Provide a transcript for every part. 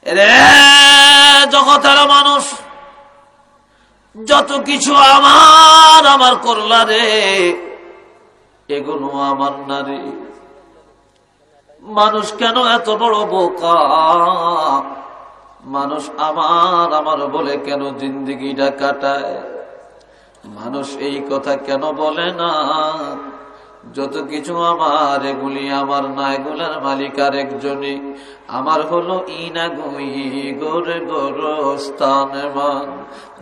রে জগতের মানুষ, যত কিছু আমার আমার করলা রে, এগুলো আমার না রে। মানুষ কেন এত বড় বোকা? মানুষ আমার আমার বলে কেন জিন্দেগিটা কাটায়? মানুষ এই কথা কেন বলে না যত কিছু আমার এগুলি আমার না, এগুলার মালিক আর একজনই। আমার হলো ইনা গুই গোরে গোরস্থানে মান।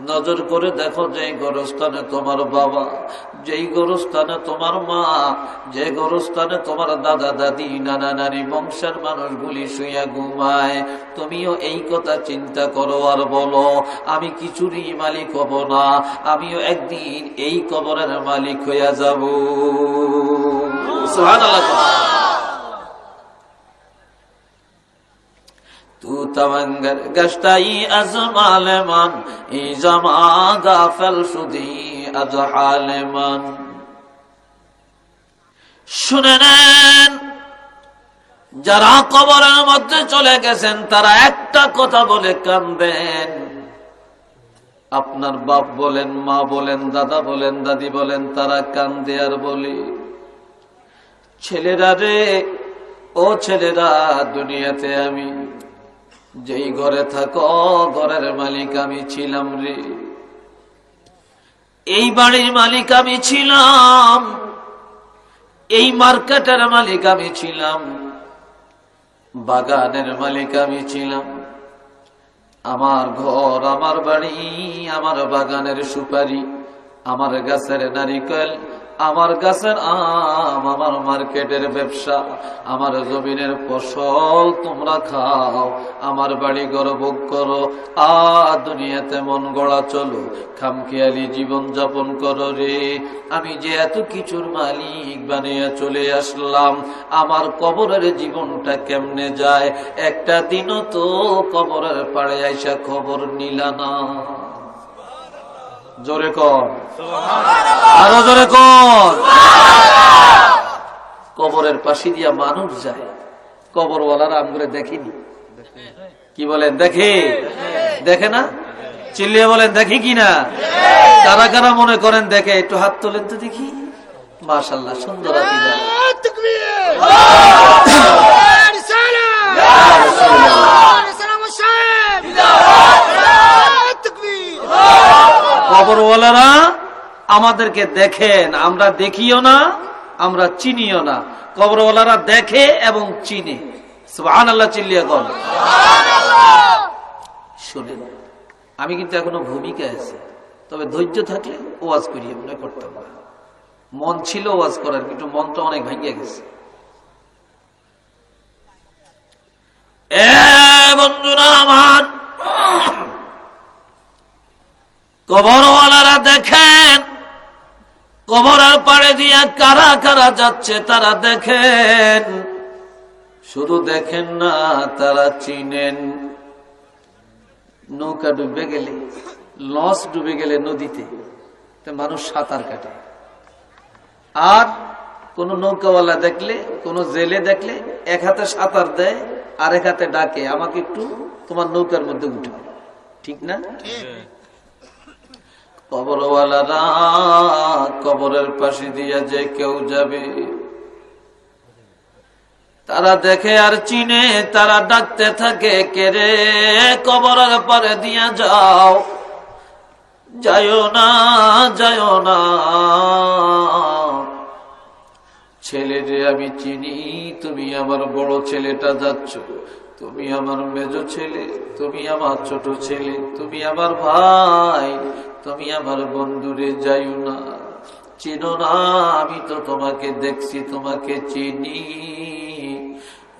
নজর করে দেখো, যেই গোরস্থানে তোমার বাবা, যেই গোরস্থানে তোমার মা, যে গোরস্থানে তোমার দাদা দাদি নানা নানি বংশের মানুষগুলি শুইয়া ঘুমায়, তুমিও এই কথা চিন্তা করো আর বলো আমি কিছুরই মালিক হব না, আমিও একদিন এই কবরের মালিক হইয়া যাব। সুবহানাল্লাহ। তু তমঙ্গর গশতাই আজমালেমান ই জামা গাফল সুদি আজহালেমান। শুনে নেন, যারা কবরের মধ্যে চলে গেছেন তারা একটা কথা বলে কাঁদেন। আপনার বাপ বলেন, মা বলেন, দাদা বলেন, দাদি বলেন, তারা কান্দে আর বলে, ছেলেরা রে, ও ছেলেরা, দুনিয়াতে আমি যেই ঘরে থাকো ঘরের মালিক আমি ছিলাম রে, এই বাড়ির মালিক আমি ছিলাম, এই মার্কেটের মালিক আমি ছিলাম, বাগানের মালিক আমি ছিলাম। আমার ঘর, আমার বাড়ি, আমার বাগানের সুপারি, আমার গাছের নারিকেল, আমার গাছের আম, আমার মার্কেটের ব্যবসা, আমার জমিনের ফসল তোমরা খাও, আমার বাড়ি ঘর ভোগ করো, আর দুনিয়াতে মন গড়া চলো, খামখেয়ালি জীবন যাপন করো রে। আমি যে এত কিছুর মালিক বানিয়ে চলে আসলাম, আমার কবরের জীবনটা কেমনে যায়? একটা দিনও তো কবরের পাড়ে আইসা খবর নিলা না। জোরে কর, আরো জোরে কর। কবরের পাশে দিয়া মানুষ যায়, কবরওয়ালারা আমগুলো দেখিনি? কি বলেন, দেখে? দেখে না? চিল্লিয়ে বলেন দেখি কিনা? কারা কারা মনে করেন দেখে? একটু হাত তোলেন তো দেখি। মাশাআল্লাহ, সুন্দর আকিদা। কবরওয়ালারা আমাদেরকে দেখেন, আমরা দেখিও না, আমরা চিনিও না। কবরওয়ালারা দেখে এবং চিনে। সুবহানাল্লাহ, চিল্লিয়ে বল। শুনেন, আমি কিন্তু এখনো ভূমিকায় আছি, তবে ধৈর্য থাকলে ওয়াজ করি, মনে করতাম না। মন ছিল ওয়াজ করার, কিন্তু মনটা অনেক ভেঙে গেছে। বন্ধুরা আমার, কবরওয়ালারা দেখেন, কবরের পাড়ে দিয়া কারা কারা যাচ্ছে তারা দেখেন। শুধু দেখেন না, তারা চিনেন। নৌকা ডুবে গেলে, লঞ্চ ডুবে গেলে নদীতে মানুষ সাঁতার কাটে, আর কোন নৌকাওয়ালা দেখলে, কোন জেলে দেখলে এক হাতে সাঁতার দেয় আর এক হাতে ডাকে, আমাকে একটু তোমার নৌকার মধ্যে উঠাও। ঠিক না? কবরওয়ালারা কবরের পাশে দিয়া যে কেউ যাবে, তারা দেখে আর চিনে, তারা ডাকতে থাকে, কে রে, কবরের পারে দিয়া যাও, যাইও না, যাইও না। ছেলে রে, আমি চিনি, তুমি আমার বড় ছেলেটা যাচ্ছ, তুমি আমার মেজ ছেলে, তুমি আমার ছোট ছেলে, তুমি আমার ভাই, তুমি আমার বন্ধুরে, যাইও না, চিনো না, আমি তো তোমাকে দেখছি, তোমাকে চিনি।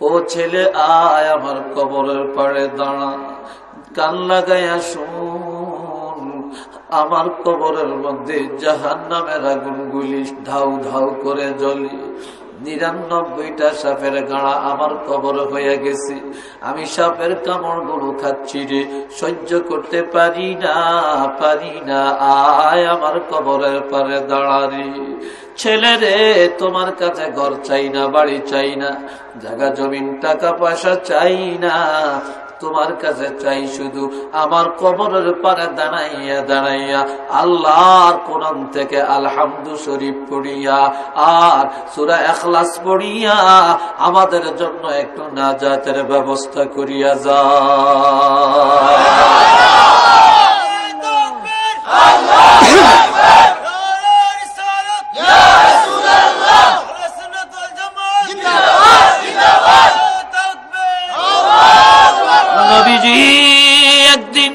ও ছেলে, আয় আমার কবরের পাড়ে দাঁড়া, কান লাগাইয়া শুন, আমার কবরের মধ্যে জাহান্নামের আগুনগুলি ধাউ ধাউ করে জ্বলে। ৯৯টা সাপের গাড়া আমার কবর হয়ে গেছে, আমি সাপের কামড় গুলো খাচ্ছি রে, সহ্য করতে পারি না, পারি না, আয় আমার কবরের পারে দাঁড়ারে। ছেলে রে, তোমার কাছে ঘর চাই না, বাড়ি চাই না, জায়গা জমিন টাকা পয়সা চাই না, তোমার কাছে চাই শুধু আমার কবরের পারে দাঁড়াইয়া দাঁড়াইয়া আল্লাহর কোরআন থেকে আলহামদু শরীফ পড়িয়া আর সূরা ইখলাস পড়িয়া আমাদের জন্য একটু নাজাতের ব্যবস্থা করিয়া যা। নবীজি একদিন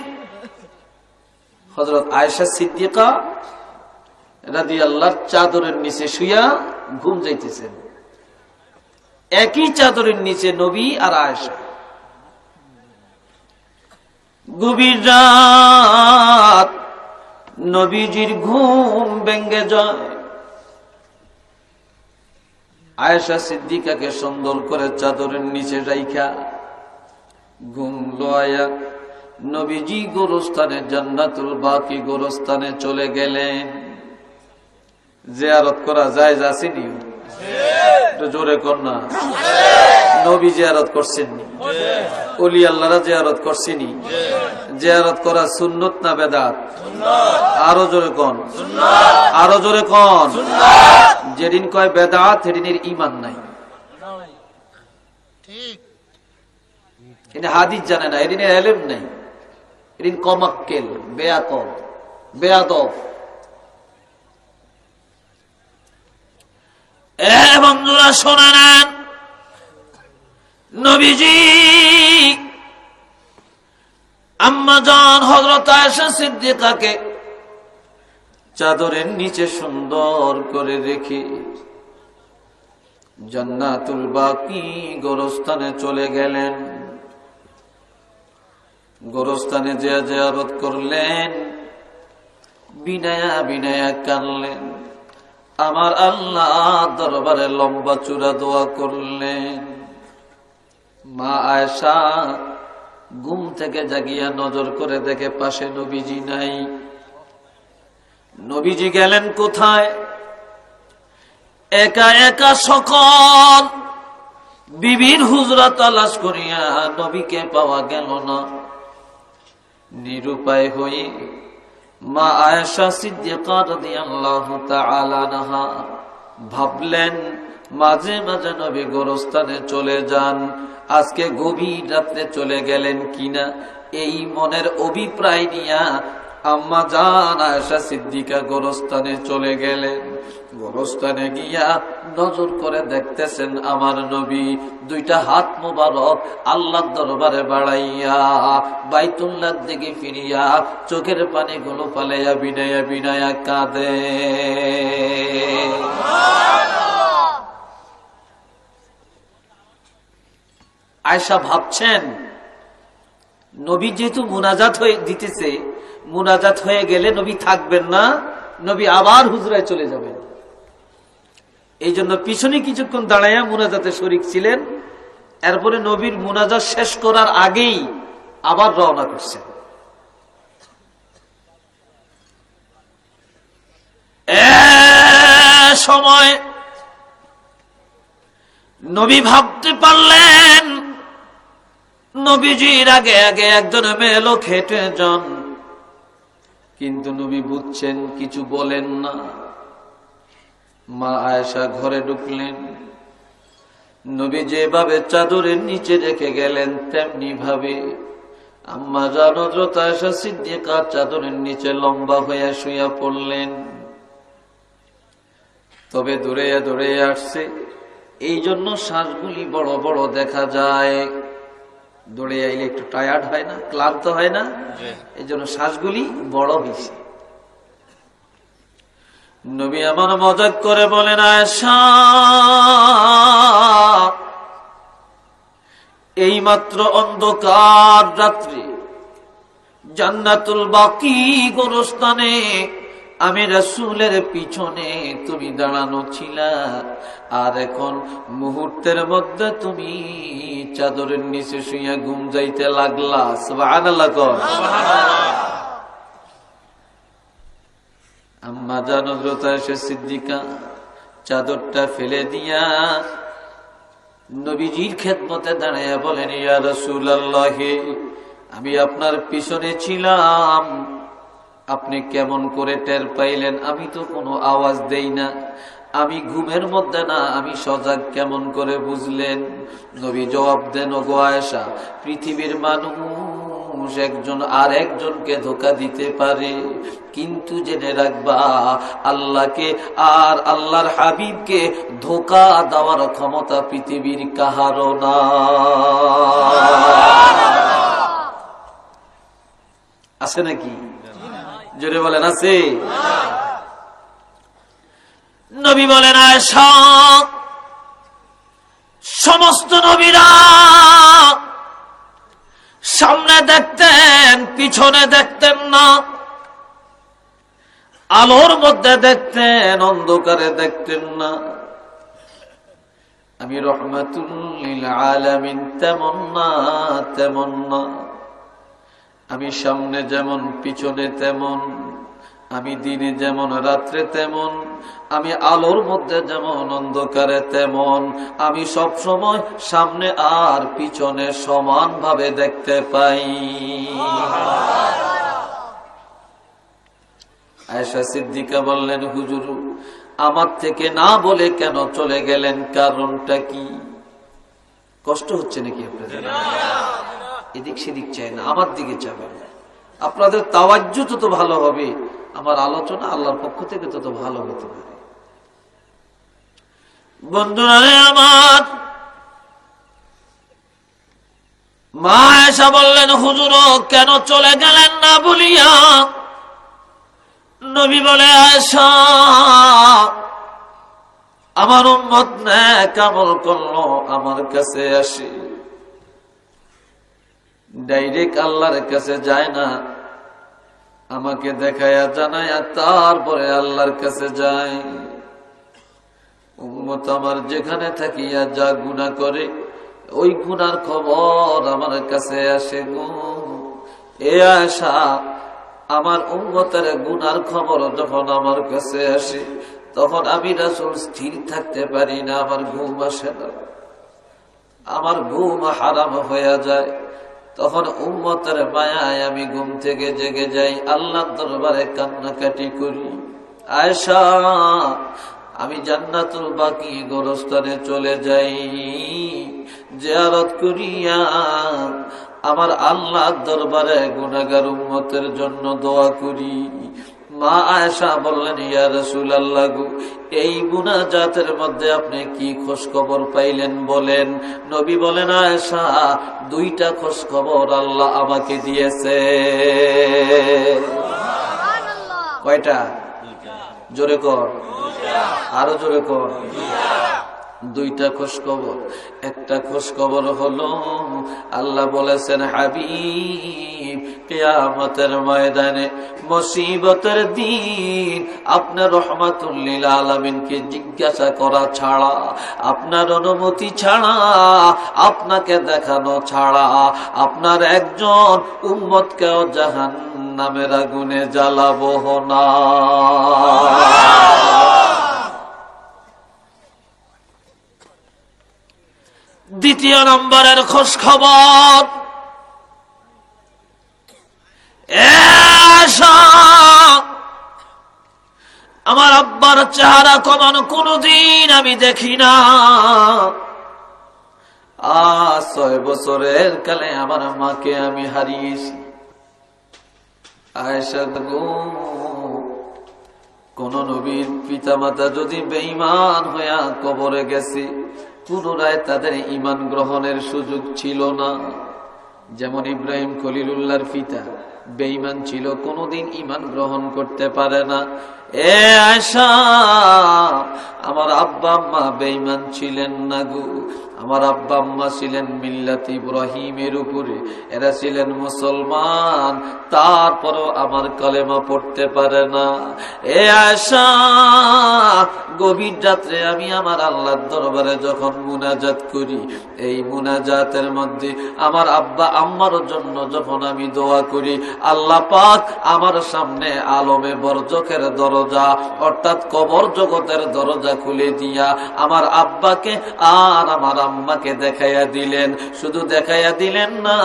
হযরত আয়েশা সিদ্দিকা রাদিয়াল্লাহর চাদরের নিচে শুয়া ঘুম যাইতেছেন। একই চাদরের নিচে নবী আর আয়েশা। গভীর রাত, নবীজির ঘুম ভেঙে যায়। আয়েশা সিদ্দিকাকে সুন্দর করে চাদরের নিচে রাইখা ঘুম লোয়া নবীজি গোরস্থানে জান্নাতুল বাকি গোরস্থানে চলে গেলেন। জিয়ারত করা যায় যাসিনি? জোরে কর না। নবী জিয়ারত করছেননি? ওলি আল্লাহরা জিয়ারত করছেনি? জিয়ারত করা সুন্নত না বেদাত? আরো জোরে কোন, আরো জোরে কোন। যেদিন কয় বেদাত সেদিনের ঈমান নাই। ঠিক, হাদিস জানে না, এদিনের ইলম নাই, এদিন কমাক্কেল, বেয়াকব, বেয়াদব। বন্ধুরা শোনে নেন, নবীজি আম্মা জান হযরত আয়েশা সিদ্দিকাকে চাদরের নিচে সুন্দর করে রেখে জান্নাতুল বাকি গোরস্থানে চলে গেলেন। গোরস্থানে যে জিয়ারত করলেন, বিনায়া বিনায়া কানলেন, আমার আল্লাহ দরবারে লম্বা চূড়া দোয়া করলেন। মা আয়েশা ঘুম থেকে জাগিয়া নজর করে দেখে পাশে নবীজি নাই। নবীজি গেলেন কোথায়? একা একা সকল বিবির হুজরা তালাশ করিয়া নবীকে পাওয়া গেল না। নিরুপায় হয়ে মা আয়েশা সিদ্দিকা রাদিয়াল্লাহু তাআলা আনহা ভাবলেন মাঝে মাঝে নবী গোরস্থানে চলে যান, আজকে গভীর রাত্রে চলে গেলেন কিনা এই মনের অভিপ্রায় নিয়া আম্মা জান আয়েশা সিদ্দিকা গোরস্থানে চলে গেলেন। গোরস্থানে গিয়া নজর করে দেখতেছেন আমার নবী দুইটা হাত মোবারক আল্লাহর দরবারে বাড়াইয়া বাইতুল্লাহর দিকে ফিরিয়া চোখের পানিগুলো ফালাইয়া বিনায়া বিনায়া কাঁদে। আয়েশা ভাবছেন নবী যেহেতু মুনাজাত হয়ে দিতেছে, মুনাজাত হয়ে গেলে নবী থাকবেন না, নবী আবার হুজরায় চলে যাবেন। এই জন্য পিছনে কিছুক্ষণ দাঁড়াইয়া মুনাজাতে শরীক ছিলেন। এরপরে নবীর মুনাজাত শেষ করার আগেই আবার রওনা করছেন। সময় নবী ভাবতে পারলেন নবীজির আগে আগে একজন মেয়ে লোক হেঁটে যান, কিন্তু নবী বুঝছেন, কিছু বলেন না। মা আয়েশা ঘরে ঢুকলেন। নবী যেভাবে চাদরের নিচে রেখে গেলেন তেমনি ভাবে আম্মা জান হযরত আয়েশা সিদ্দিকা চাদরের নিচে লম্বা হয়ে শুয়ে পড়লেন। তবে দূরে দূরে আসছে, এই জন্য শ্বাসগুলি বড় বড় দেখা যায়। দৌড়ে আইলে একটু টায়ার্ড হয় না, ক্লান্ত হয় না, এই জন্য শ্বাসগুলি বড় হয়েছে। নবী আমার মজাক করে বলেন আয়েশা, এই মাত্র অন্ধকার রাত্রি জান্নাতুল বাকি গোরস্থানে আমি রাসূলের পিছনে তুমি দাঁড়ানো ছিলা, আর এখন মুহূর্তের মধ্যে তুমি চাদরের নিচে শুয়ে ঘুম যাইতে লাগলা। সুবহানাল্লাহ কর। আম্মা জান হযরত আয়েশা সিদ্দিকা চাদরটা ফেলে দিয়া নবীজির খেদমতে দাঁড়িয়ে বলেন, ইয়া রাসূলুল্লাহ, আমি আপনার পিছনে ছিলাম, আপনি কেমন করে টের পাইলেন? আমি তো কোনো আওয়াজ দেই না, আমি ঘুমের মধ্যে না, আমি সজাগ কেমন করে বুঝলেন? নবী জবাব দেন, ওগো আয়েশা, পৃথিবীর মানুষ একজন আর একজনকে ধোঁকা দিতে পারে, কিন্তু জেনে রাখবা আল্লাহকে আর আল্লাহর হাবিবকে ধোঁকা দেওয়ার ক্ষমতা পৃথিবীর কাহারও না। আছে নাকি? জোরে বলেন, আছে? নবী বলেন, আয়েশা, সমস্ত নবীরা সামনে দেখতেন, পিছনে দেখতেন না, আলোর মধ্যে দেখতেন, অন্ধকারে দেখতেন না। আমি রহমাতুল লিল আলামিন তেমন না, তেমন না। আমি সামনে যেমন পিছনে তেমন, আমি দিনে যেমন রাত্রে তেমন, আমি আলোর মধ্যে যেমন অন্ধকারে তেমন, আমি সব সময় সামনে আর পিছনে সমানভাবে দেখতে পাই। আয়েশা সিদ্দিকা বললেন, হুজুর, আমার থেকে না বলে কেন চলে গেলেন? কারণটা কি? কষ্ট হচ্ছে নাকি আপনাদের? এদিক সেদিক চাই না, আমার দিকে যাবেন। আপনাদের তাওয়াজ্জু তত ভালো হবে, আমার আলোচনা আল্লাহর পক্ষ থেকে তত ভালো হতে পারে। বন্ধুরা আমার, মা আয়েশা বললেন, হুজুর, কেন চলে গেলেন না বলিয়া? নবী বলে, আয়েশা, আমার উম্মত নেক আমল করলো, আমার কাছে আসে, ডাইরেক্ট আল্লাহর কাছে যায় না, আমাকে দেখায়া জানায়া তারপরে আল্লাহর কাছে যায়। উম্মত আমার যেখানে থাকিয়া যা গুনাহ করে, ওই গুনার খবর আমার কাছে আসে গো। এ আয়েশা, আমার উম্মতের গুনার খবর যখন আমার কাছে আসে, তখন আমি রাসূল স্থির থাকতে পারি না, আমার ঘুম আসে না, আমার ঘুম হারাম হয়ে যায়। তখন উম্মতের মায়ায় আমি ঘুম থেকে জেগে যাই, আল্লাহর দরবারে কান্নাকাটি করি। আয়েশা, আমি জান্নাতুল বাকি গোরস্থানে চলে যাই, জিয়ারত করিয়া আমার আল্লাহর দরবারে গুনাহগার উম্মতের জন্য দোয়া করি। মা আয়েশা বললেন, ইয়া রাসূলুল্লাহ গো, এই মুনাজাতের মধ্যে আপনি কি খোঁজ খবর পাইলেন বলেন? নবী বলেন, আয়েশা, দুইটা খোঁজ খবর আল্লাহ আমাকে দিয়েছে। কয়টা? জোরে কর, আরো জোরে কর। দুইটা খোঁজ খবর। একটা খোঁজ খবর হলো, আল্লাহ বলেছেন, হাবিব, কিয়ামতের ময়দানে মুসিবতের দিন আপনার রহমাতুল লিল আলামিনকে জিজ্ঞাসা করা ছাড়া, আপনার অনুমতি ছাড়া, আপনাকে দেখানো ছাড়া, আপনার একজন উম্মতকেও জাহান্নামের আগুনে জ্বালাবো না। দ্বিতীয় নম্বরের খোঁজ খবর, আমার আব্বার চেহারা কোনদিন আমি দেখি না। 6 বছরের কালে আমার মাকে আমি হারিয়েছি। আয়েশা গো, কোন নবীর পিতামাতা যদি বেঈমান হইয়া কবরে গেছে, পুনরায় তাদের ঈমান গ্রহণের সুযোগ ছিল না। যেমন ইব্রাহিম খলিলুল্লাহর পিতা বেঈমান ছিল, কোনদিন ঈমান গ্রহণ করতে পারে না। এ আয়েশা, আমার আব্বা আম্মা বেঈমান ছিলেন না গো, আমার আব্বা আম্মা ছিলেন মিল্লাত ইব্রাহিমের উপরে, এরা ছিলেন মুসলমান, তারপরও আমার কালেমা পড়তে পারে না। এ আয়েশা, গভীর রাত্রে আমি আমার আল্লাহর দরবারে যখন মুনাজাত করি, এই মুনাজাতের মধ্যে আমার আব্বা আম্মার জন্য যখন আমি দোয়া করি, আল্লাহ পাক আমার সামনে আলমে বরজখের দরজা অর্থাৎ কবর জগতের দরজা খুলে দিয়া আমার আব্বাকে আর আমার আম্মাকে দেখাইয়া দিলেন। শুধু দেখাইয়া দিলেন না,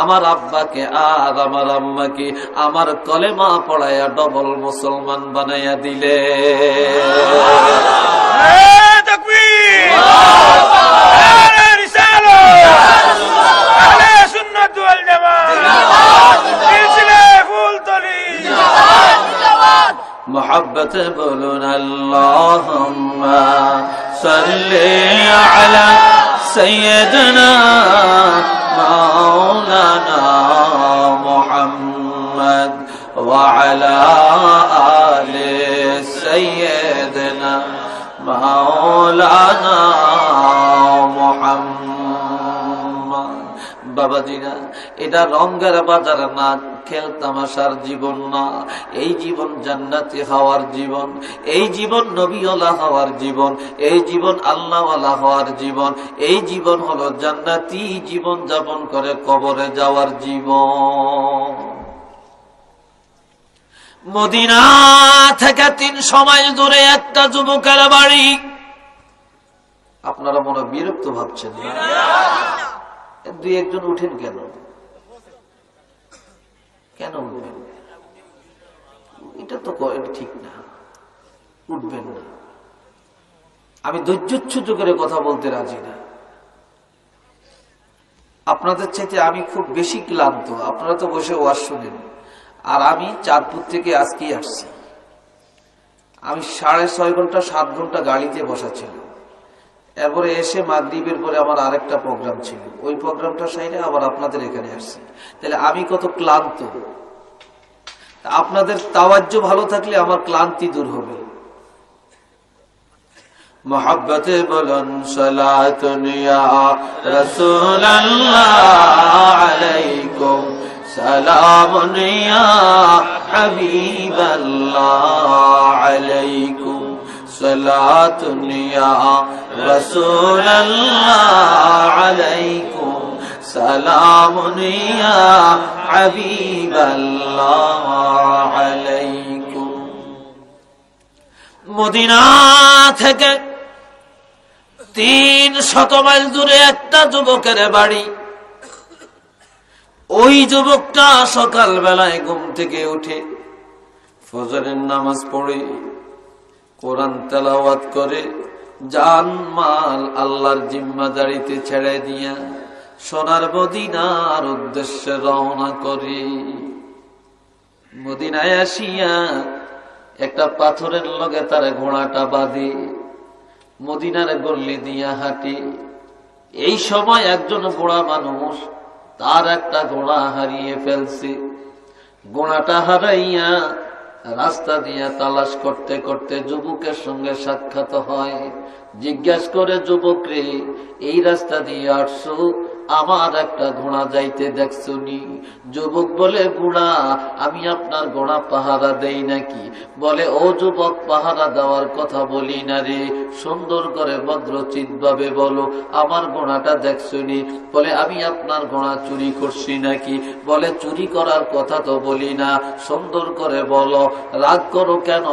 আমার আব্বাকে আর আমার আম্মাকে আমার কলেমা পড়াইয়া ডবল মুসলমান বানাইয়া محبت بولون اللهم صل على سيدنا مولانا محمد وعلى آل سيدنا مولانا محمد। বাবাজিরা, এটা রঙের বাজার না, খেল তামাশার জীবন না। এই জীবন জান্নাতি হওয়ার জীবন, এই জীবন নবীওয়ালা হওয়ার জীবন, এই জীবন আল্লাহওয়ালা হওয়ার জীবন, এই জীবন হলো জান্নাতি জীবন যাপন করে কবরে যাওয়ার জীবন। মদিনা থেকে 300 মাইল দূরে একটা যুবকের বাড়ি। আপনারা মনে বিরক্ত ভাবছেন না? দুই একজন উঠেন কেন? কেন উঠবেন? এটা তো ঠিক না, উঠবেন না। আমি ধৈর্যচ্যুত করে কথা বলতে রাজি না। আপনাদের চাইতে আমি খুব বেশি ক্লান্ত। আপনারা তো বসে ওয়াজ শুনেন, আর আমি চাঁদপুর থেকে আজকেই আসছি। আমি 6.5 ঘন্টা 7 ঘন্টা গাড়িতে বসা ছিল। এরপরে এসে মাগরিবের পরে আমার আরেকটা প্রোগ্রাম ছিল, ওই প্রোগ্রামটা সাইডে আবার আপনাদের এখানে আসছি। তাহলে আমি কত ক্লান্ত। আপনাদের তাওয়াজ্জু ভালো থাকলে আমার ক্লান্তি দূর হবে। মোহাব্বতে বলুন সালাতুন ইয়া রাসূলুল্লাহ আলাইকুম সালামুন ইয়া হাবিবাল্লাহ আলাইকুম সালাতুন ইয়া রাসূলুল্লাহ আলাইকুম সালামুন ইয়া হাবিবাল্লাহ আলাইকুম। মদিনা থেকে 300 মাইল দূরে একটা যুবকের বাড়ি। ওই যুবকটা সকাল বেলায় ঘুম থেকে উঠে ফজরের নামাজ পড়ে কোরআন তেলাওয়াত করে জান মাল আল্লাহর জিম্মাদারিতে ছেড়ে দিয়া সোনার মদিনার উদ্দেশ্যে রওনা করে। মদিনায় আসিয়া একটা পাথরের লগে তার ঘোড়াটা বাঁধে মদিনার গল্লি দিয়া হাঁটে। এই সময় একজন বুড়া মানুষ তার একটা ঘোড়া হারিয়ে ফেলছে। ঘোড়াটা হারাইয়া রাস্তা দিয়া তালাশ করতে করতে যুবকের সঙ্গে সাক্ষাৎ হয়। জিজ্ঞাসা করে, যুবক রে, এই রাস্তা দিয়ে আসছো, আমার একটা ঘোড়া যাইতে দেখছনি? যুবক বলে, বুড়া, আমি আপনার ঘোড়া পাহারা দেই নাকি? বলে, ও যুবক, পাহারা দেওয়ার কথা বলি না রে, সুন্দর করে ভদ্রচিত ভাবে বলো, আমার ঘোড়াটা দেখছনি? বলে, আমি আপনার ঘোড়া চুরি করছি নাকি? বলে, চুরি করার কথা তো বলি না, সুন্দর করে বলো, রাগ করো কেন?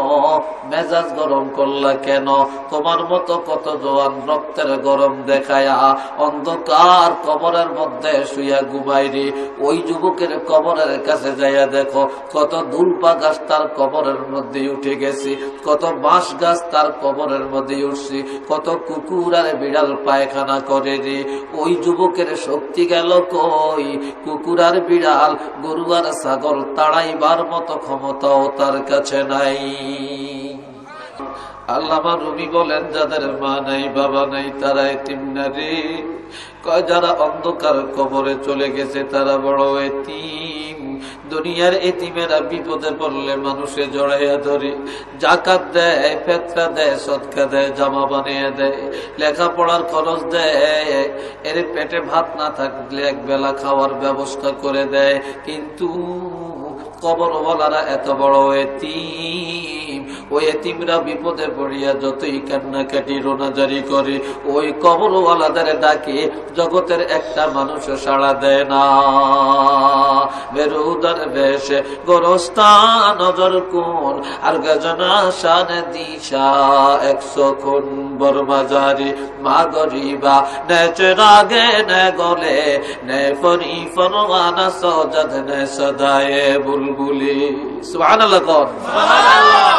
মেজাজ গরম করলা কেন? তোমার মতো কত জওয়ান রক্তের গরম দেখায়া অন্ধকার কবরের মধ্যে শুইয়া ঘুমাই রে। ওই যুবকের কবরের কাছে যাইয়া দেখো, কত দুলপা গাছ তার কবরের মধ্যে উঠে গেছে, কত বাঁশ গাছ তার কবরের মধ্যে উঠছে, কত কুকুর আর বিড়াল পায়খানা করে রে। ওই যুবকের শক্তি গেল কই? কুকুর আর বিড়াল, গরু আর ছাগল তাড়াইবার মতো ক্ষমতাও তার কাছে নাই। আল্লামা রুমি বলেন, যাদের মা নাই বাবা নাই তারা এতিম না রে। কয়, যারা অন্ধকার কবরে চলে গেছে তারা বড় এতিম। দুনিয়ার এতিমেরা বিপদে পড়লে মানুষে জড়াইয়া ধরে, জাকাত দেয়, ফেতরা দেয়, সদকা দেয়, জামা বানিয়ে দেয়, লেখাপড়ার খরচ দেয়, এর পেটে ভাত না থাকলে এক বেলা খাওয়ার ব্যবস্থা করে দেয়। কিন্তু কবরওয়ালারা এত বড় এতিম, ওই এতিমরা বিপদে পড়িয়া যতই কান্নাকাটি রোনাজারি করে, ওই কবরওয়ালাদের ডাকে জগতের একটা মানুষ সাড়া দেয় না। বেরুন খুদার বেশে গোরস্তা নজর কোন আর গজনা শান দিশা 100 খুন বরমাজারি মা গরিবা নেচে রাগে নে গলে নে ফরি ফরওয়ানা সজাদ নে সদায়ে বুলবুলি সুবহানাল্লাহ কোন সুবহানাল্লাহ।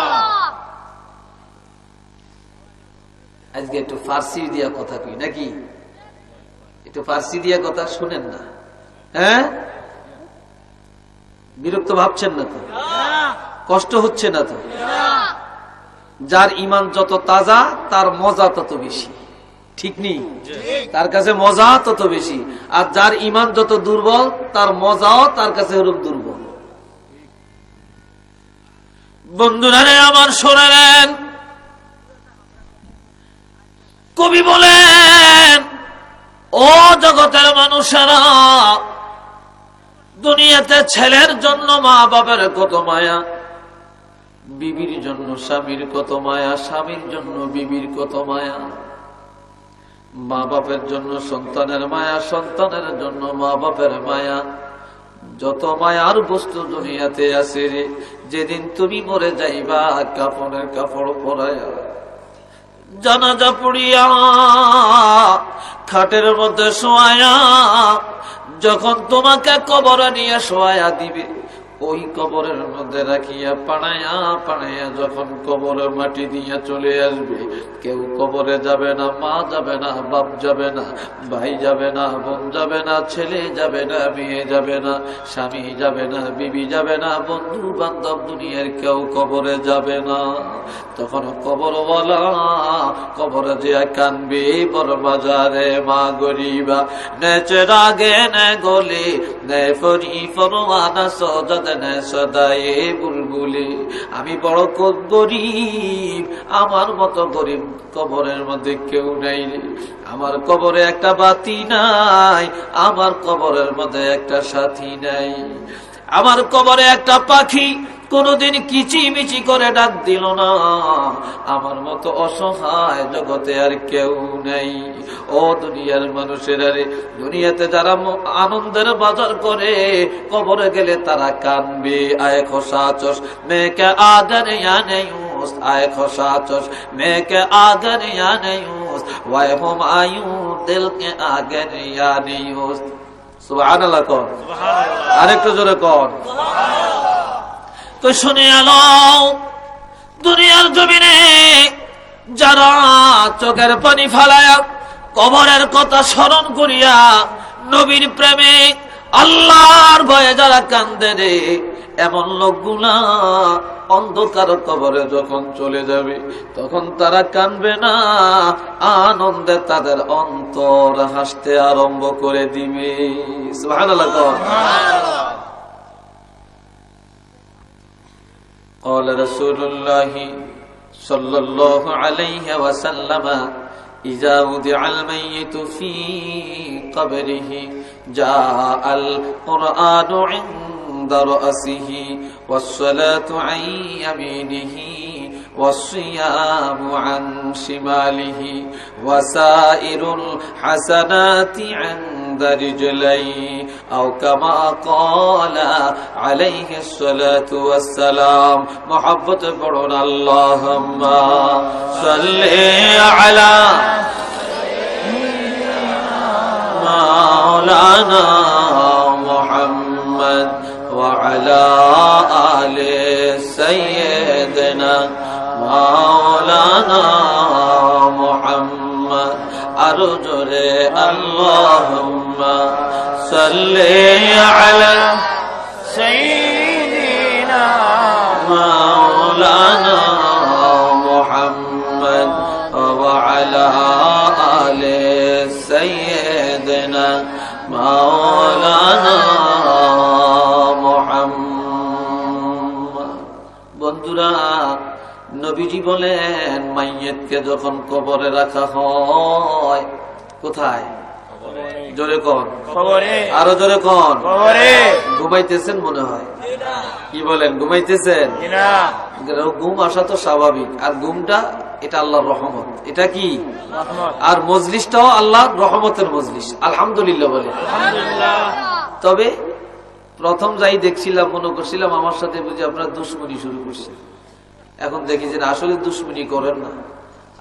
আজকে একটু ফার্সি দিয়া কথা কই নাকি, একটু ফার্সি দিয়া কথা শুনেন না, হ্যাঁ? বিরক্ত ভাবছেন না তো? কষ্ট হচ্ছে না তো? যার ইমান যত তাজা তার মজা তত বেশি, ঠিক নেই? তার কাছে মজা তত বেশি, আর যার ইমান যত দুর্বল তার মজাও তার কাছে ওরকম দুর্বল। বন্ধুরা আমার শোনেন, কবি বলেন ও জগতের মানুষেরা, দুনিয়াতে ছেলের জন্য মা বাবার কত মায়া, বিবির জন্য স্বামীর কত মায়া, স্বামীর জন্য বিবির কত মায়া, মা বাপের জন্য সন্তানের মায়া, সন্তানের জন্য মা বাপের মায়া। যত মায়ার বস্তু দুনিয়াতে আছে রে, যেদিন তুমি মরে যাইবা কাফনের কাপড় পরাইয়া জানাজা পড়িয়া খাটের মধ্যে শোয়ায়া যখন তোমাকে কবরে নিয়ে শোয়ায়া দিবে, ওই কবরের মধ্যে রাখিয়া পাড়াইয়া পাড়াইয়া যখন কবরের মাটি দিয়ে চলে আসবে, কেউ কবরে যাবে না, মা যাবে না, বাপ যাবে না, ভাই যাবে না, বোন যাবে না, ছেলে যাবে না, মেয়ে যাবে না, স্বামী যাবে না, বিবি যাবে না, বন্ধু বান্ধব দুনিয়ার কেউ কবরে যাবে না। তখন কবরওয়ালা কবরে যে কানবে, বড় বাজারে মা গরিবা নেচে রাগে নে গলে নে ফরি ফরওয়ানা সজাদ নে সদায়ে বুলবুলি। আমি বড় গরিব, আমার মতো গরিব কবরের মধ্যে কেউ নাই রে। আমার কবরে একটা বাতি নাই, আমার কবরের মধ্যে একটা সাথী নাই, আমার কবরে একটা পাখি কোনদিন কিচিমিচি করে ডাক দিল না। আমার মতো অসহায় জগতে আর কেউ নেই। ও দুনিয়ার মানুষেরা রে, দুনিয়াতে যারা আনন্দের বাজার করে কবরে গেলে তারা কানবে। আয় খোসাচস মেয়েকে আগর ইয়ানে ইউস, আয় খোসাচস মেয়েকে আগর ইয়ানে ইউস, ওয়াই হুম আয়ু দিল কে আগর ইয়ানে ইউস। সুবহানাল্লাহ কোন, আরেকটু জোরে কোন। তো শুনে আলো, দুনিয়ার জমিনে যারা চোখের পানি ফালায়া কবরের কথা স্মরণ করিয়া নবীর প্রেমে আল্লাহর ভয়ে যারা কান্দে রে, এমন লোকগুলা অন্ধকার কবরে যখন চলে যাবে তখন তারা কানবে না, আনন্দে তাদের অন্তর হাসতে আরম্ভ করে দিবে। সুবহানাল্লাহ। قال رسول الله صلى الله عليه وسلم إذا وضع الميت في قبره جاء القرآن عند رأسه والصلاة عن يمينه والصيام عن شماله وسائر الحسنات عند رجليه أو كما قال عليه الصلاة والسلام. محبت پڑھنا اللهم صل على مولانا محمد وعلى آل سيدنا مولانا محمد أرجو اللهم صل على سيدنا مولانا محمد وعلى آل سيدنا مولانا محمد. বন্ধুরা, নবীজি বলেন মাইয়িতকে যখন কবরে রাখা হয়, কোথায়? জোরে কোন, আরো জোরে কোন। ঘুমাইতেছেন মনে হয়, কি বলেন? ঘুমাইতেছেন? ঘুম আসা তো স্বাভাবিক, আর ঘুমটা এটা আল্লাহর রহমত। এটা কি? আর মজলিসটাও আল্লাহর রহমতের মজলিস। আলহামদুলিল্লাহ বলে। তবে প্রথম যাই দেখছিলাম মনে করছিলাম আমার সাথে বুঝি আপনারা দুশ্মনী শুরু করছেন। এখন দেখি যে আসলে দুশ্মনী করেন না,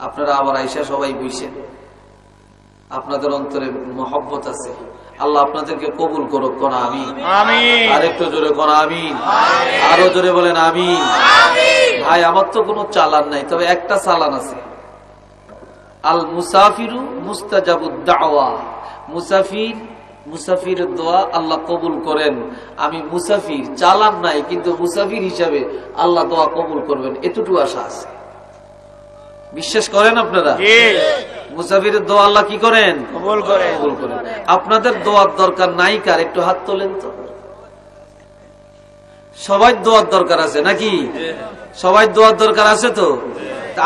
আপনারা আবার আইসা সবাই বইছেন, আপনাদের অন্তরে মহব্বত আছে। আল্লাহ আপনাদেরকে কবুল করুক, কোন আমিন। আর একটু জোরে কোন আমিন, আরো জোরে বলেন আমিন। ভাই আমার তো কোনো চালান নাই, তবে একটা চালান আছে। আল মুসাফিরু মুস্তাজাবুদ দাওয়া, মুসাফিরের দোয়া আল্লাহ কবুল করেন। আমি মুসাফির, চালান নাই, কিন্তু মুসাফির হিসাবে আল্লাহ দোয়া কবুল করবেন, এতটুকু আশা আছে। বিশ্বাস করেন আপনারা? মুসাফিরের দোয়া আল্লাহ কি করেন? কবুল করেন। আপনাদের দোয়ার দরকার নাই কার? একটু হাত তোলেন তো। সবাই দোয়ার দরকার আছে নাকি? সবাই দোয়ার দরকার আছে তো।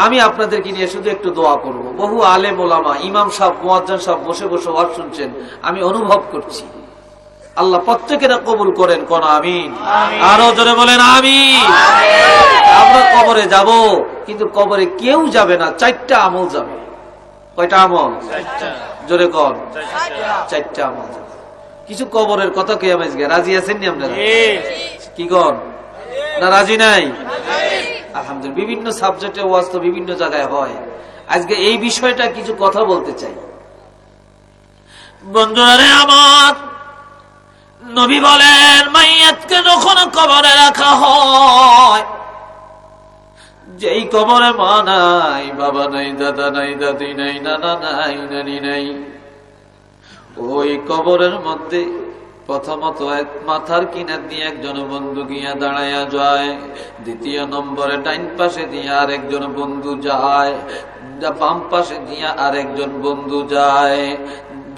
আমি আপনাদেরকে নিয়ে শুধু একটু দোয়া করব। বহু আলেম ওলামা, ইমাম সাহেব, মুয়াজ্জিন সাহেব বসে বসে ওয়াজ শুনছেন, আমি অনুভব করছি। আল্লাহ প্রত্যেকেরা কবুল করেন, কোন আমিন। আরো জোরে বলেন আমিন। আমরা কবরে যাব, কিন্তু কবরে কেউ যাবে না, 4টা আমল যাবে। কয়টা আমল? জোরে কর। 4টা আমল যাবে। কিছু কবরের কথা কে আমি রাজি আছেন নি আপনারা? কি কর না রাজি নাই? আলহামদুলিল্লাহ। বিভিন্ন সাবজেক্টে ওয়াজ তো বিভিন্ন জায়গায় হয়। আজকে এই বিষয়টা কিছু কথা বলতে চাই। বন্ধুরা আমার, নবী বলেন মাইয়াতকে যখন কবরে রাখা হয়, যেই কবরে মা নাই, বাবা নাই, দাদা নাই, দাদি নাই, নানা নাই, নানি নাই, ওই কবরের মধ্যে প্রথমত এক মাথার কিনার দিয়ে একজন বন্ধু গিয়া দাঁড়াইয়া যায়, দ্বিতীয় নম্বরে ডাইন পাশে দিয়ে আরেকজন বন্ধু যায়, বাম পাশে দিয়ে আরেকজন বন্ধু যায়,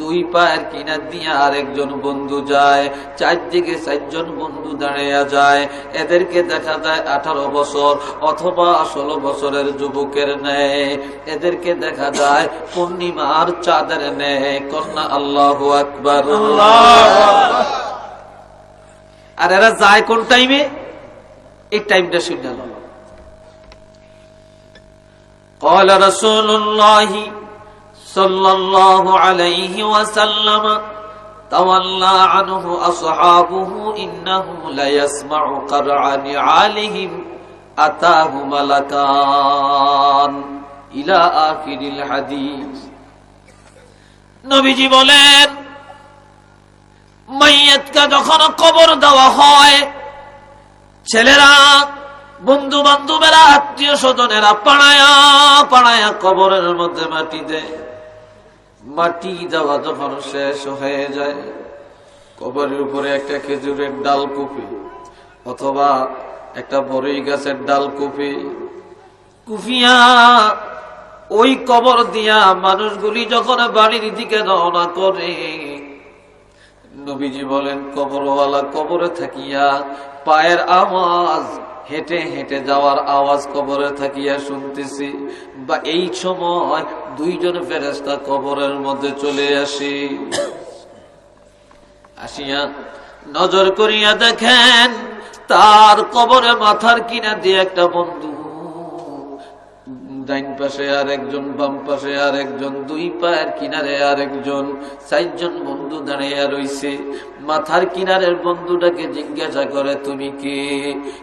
2 পায়ের কিনার দিয়ে আরেকজন বন্ধু যায়, 4 দিকে 4 জন বন্ধু দাঁড়াইয়া যায়। এদেরকে দেখা যায় 18 বছর অথবা 16 বছরের যুবকের ন্যায়, এদেরকে দেখা যায় পূর্ণিমার চাঁদের ন্যায়। কন্যা আল্লাহু আকবার। আর এরা যায় কোন টাইমে? এই টাইমটা শুনে নাও। قال رسول الله صلى الله عليه وسلم تولى عنه أصحابه إنه ليسمع قرع نعالهم أتاه ملكان إلى آخر الحديث। নবীজি বলেন মাইয়াতকে যখন কবর দেওয়া হয়, ছেলেরা, বন্ধু বান্ধবেরা, আত্মীয় স্বজনেরা পাড়ায়া পাড়ায়া কবরের মধ্যে মাটি দেয়। মাটি দেওয়া যখন শেষ হয়ে যায়, কবরের উপরে একটা খেজুরের ডাল কুপি অথবা একটা বড়ই গাছের ডাল কুপিয়া ওই কবর দিয়া মানুষগুলি যখন বাড়ির দিকে রওনা করে, নবীজি বলেন কবরওয়ালা কবরে থাকিয়া পায়ের আওয়াজ, হেঁটে হেঁটে যাওয়ার আওয়াজ কবরে থাকিয়া শুনতেছি। বা এই সময় 2 জন ফেরেশতা কবরের মধ্যে চলে আসিয়া নজর করিয়া দেখেন তার কবরে মাথার কিনা দিয়ে একটা বন্ধু, ডাইন পাশে আর একজন, বাম পাশে আর একজন, 2 পায়ের কিনারে আর একজন, 4 জন বন্ধু দাঁড়িয়ে রইছে। মাথার কিনারের বন্ধুটাকে জিজ্ঞাসা করে তুমি কে?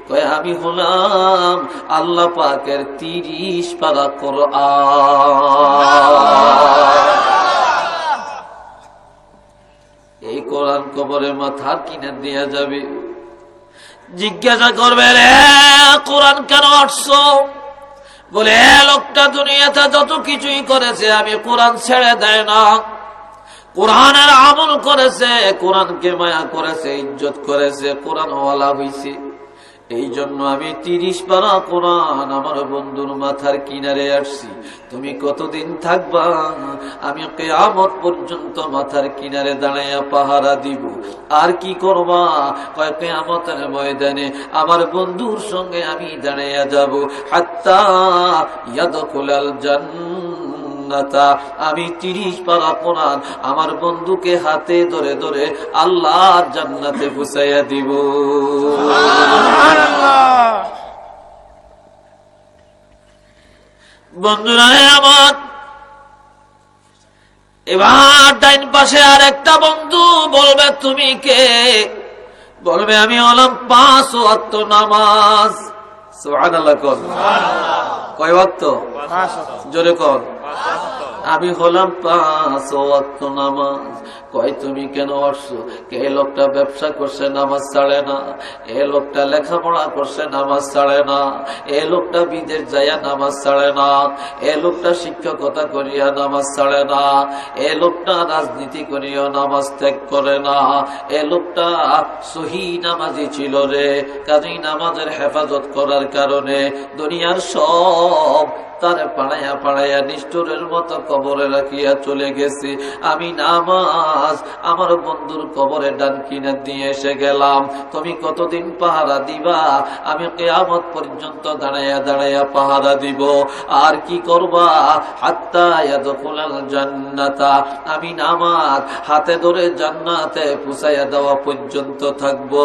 কয় আমি হলাম আল্লাহ পাকের 30 পারা কোরআন। এই কোরআন কবরে মাথার কিনার দেয়া যাবে। জিজ্ঞাসা করবে রে কোরআন কেন আসছো? বলে লোকটা দুনিয়াতে যত কিছুই করেছে, আমি কোরআন ছেড়ে দেয় না, কোরআনের আমল করেছে, কোরআনকে মায়া করেছে, ইজ্জত করেছে, কোরআন ওয়ালা হইছে। এই জন্য আমি 30 পারা কোরআন আমার বন্ধুর মাথার কিনারে আসছি। তুমি কতদিন থাকবা? আমি কিয়ামত পর্যন্ত মাথার কিনারে দাঁড়াইয়া পাহারা দিব। আর কি করবা? কয় কিয়ামতের ময়দানে আমার বন্ধুর সঙ্গে আমি দাঁড়াইয়া যাব, হাত্তা ইয়াদখুলাল জান্নাতা। আমি 30 পারা কোরআন আমার বন্ধুকে হাতে ধরে ধরে আল্লাহর জান্নাতে পৌঁছাইয়া দিব। বন্ধুরা আমার, এবার ডাইন পাশে আর একটা বন্ধু বলবে তুমি কে? বলবে আমি হলাম 5 ওয়াক্ত নামাজ। সুবহানাল্লাহ কোন কয় ওয়াক্ত? জোরে কোন। আমি হলাম 5 ওয়াক্ত নামাজ। কয় তুমি কেন আসছো? কে লোকটা ব্যবসা করছে নামাজ ছাড়ে না, এ লোকটা লেখাপড়া করছে নামাজ ছাড়ে না, এ লোকটা বিদেশ যাইয়া নামাজ ছাড়ে না, এ লোকটা শিক্ষকতা করিয়া নামাজ ছাড়ে না, এ লোকটা রাজনীতি করিয়া নামাজ ত্যাগ করে না, এ লোকটা সহি নামাজি ছিল রে। কাজেই নামাজের হেফাজত করার কারণে দুনিয়ার সব তারে পাড়াইয়া পাড়াইয়া নিষ্ঠুরের মতো কবরে রাখিয়া চলে গেছে। আমি নামাজ আমার বন্ধুর কবরে ডান কিনা দিয়ে এসে গেলাম। তুমি কতদিন পাহারা দিবা? আমি কিয়ামত পর্যন্ত দাঁড়াইয়া দাঁড়াইয়া পাহারা দিব। আর কি করবা? হাত্তা ইয়াদখুলাল জান্নাতা, আমি নামাজ হাতে ধরে জান্নাতে পৌঁছাইয়া দেওয়া পর্যন্ত থাকবো।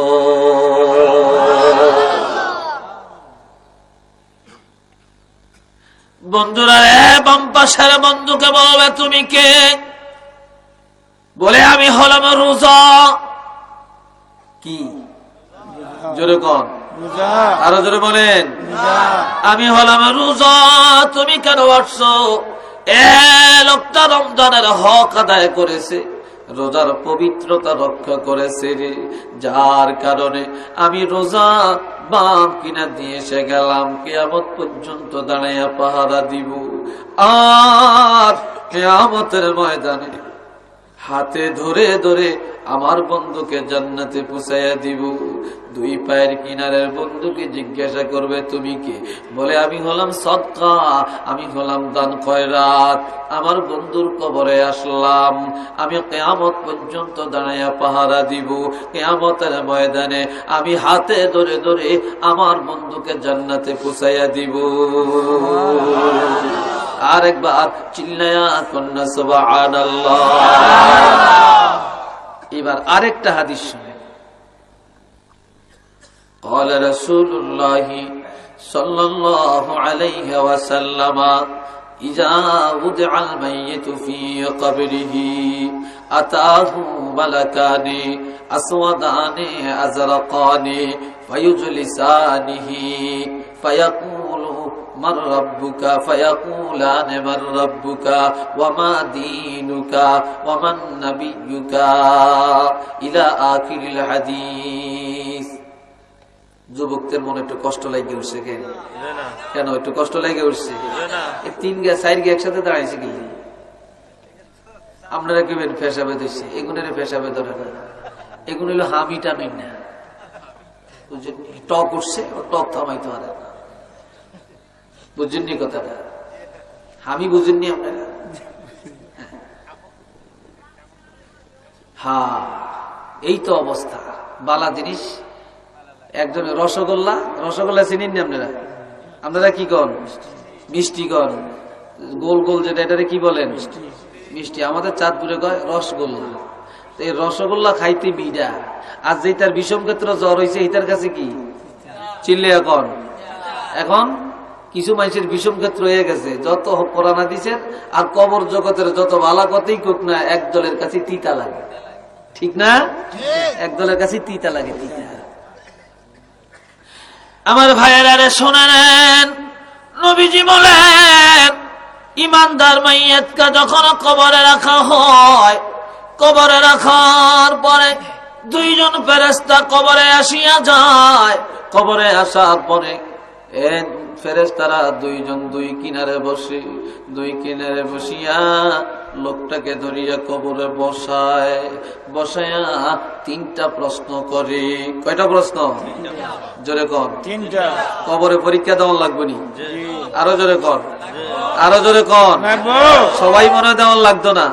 বন্ধুরা বাম পাশের বন্ধুকে বলবে তুমি কে? বলে আমি হলাম রোজা। কি জোরে কোন? আরো জোরে বলেন। আমি হলাম রোজা। তুমি কেন আসছো? এ লোকটা রমজানের হক আদায় করেছে, রোজার পবিত্রতা রক্ষা করেছে রে, যার কারণে আমি রোজা বাম কিনা দিয়ে এসে গেলাম। কিয়ামত পর্যন্ত দাঁড়াইয়া পাহারা দিব। আর কিয়ামতের ময়দানে হাতে ধরে ধরে আমার বন্ধুকে জান্নাতে পৌঁছাইয়া দিব। 2 পায়ের কিনারের বন্ধুকে জিজ্ঞাসা করবে তুমি কে? বলে আমি হলাম সদকা, আমি হলাম দান খয়রাত। আমার বন্ধুর কবরে আসলাম। আমি কিয়ামত পর্যন্ত দাঁড়াইয়া পাহারা দিব। কিয়ামতের ময়দানে আমি হাতে ধরে ধরে আমার বন্ধুকে জান্নাতে পৌঁছাইয়া দিব। আরেকবার চিল্লায়া কন্যা সুবহানাল্লাহ। এবার আরেকটা হাদিস শুনে। قال رسول الله صلى الله عليه وسلم إذا وضع الميت في قبره أتاه ملكان أسودان أزرقان فيجلسانه فيقول من ربك فيقولان من ربك وما دينك ومن نبيك إلى آخر الحديث। যুবকদের মনে একটু কষ্ট লাগে উঠছে। কেন একটু কষ্ট লাগে উঠছে? 3 গা 4 গা একসাথে দাঁড়াইছে কি? আপনারা কেবেন পেশাবে দিচ্ছে, এগুনের পেশাবে ধরে না। এগুলো হলো হামি টামি না, টক উঠছে টক থামাইতে পারে না। বুঝেননি কথাটা? আমি বুঝেননি আপনারা? হ্যাঁ, এই তো অবস্থা। বালা জিনিস একজনের রসগোল্লা, রসগোল্লা চিনেন না আপনারা? আপনারা কি কন? মিষ্টি কন, গোল গোল যেটা, এটারে কি বলেন? মিষ্টি। আমাদের চাঁদপুরে কয় রসগোল্লা। এই রসগোল্লা খাইতে বিড়া, আর যেটার বিষম ক্ষেত্র জ্বর হয়েছে এটার কাছে কি চিল্লে এখন। এখন কিছু মানুষের বিষম ক্ষেত্র হয়ে গেছে, যত কোরআন হাদিসের আর কবর জগতের যত ভালো কথাই কোক না, এক দলের কাছে তিতা লাগে। ঠিক না? এক দলের কাছে তিতা লাগে, তিতা। আমার ভাইয়েরা শুনে নেন, নবীজি বলেন ইমানদার মাইয়াতকে যখন কবরে রাখা হয়, কবরে রাখার পরে 2 জন ফেরেশতা কবরে আসিয়া যায়। কবরে আসার পরে ফেরেশতারা 2 জন 2 কিনারে বসে, 2 কিনারে বসিয়া লোকটাকে ধরিয়া কবরে বসায়। বসায়া 3টা প্রশ্ন করে। কয়টা প্রশ্ন? জোরে কর। 3টা। কবরে পরীক্ষা দেওয়া লাগবে নি? আরো জোরে কর, আরো জোরে কর। সবাই মনে দেওয়া লাগতো না?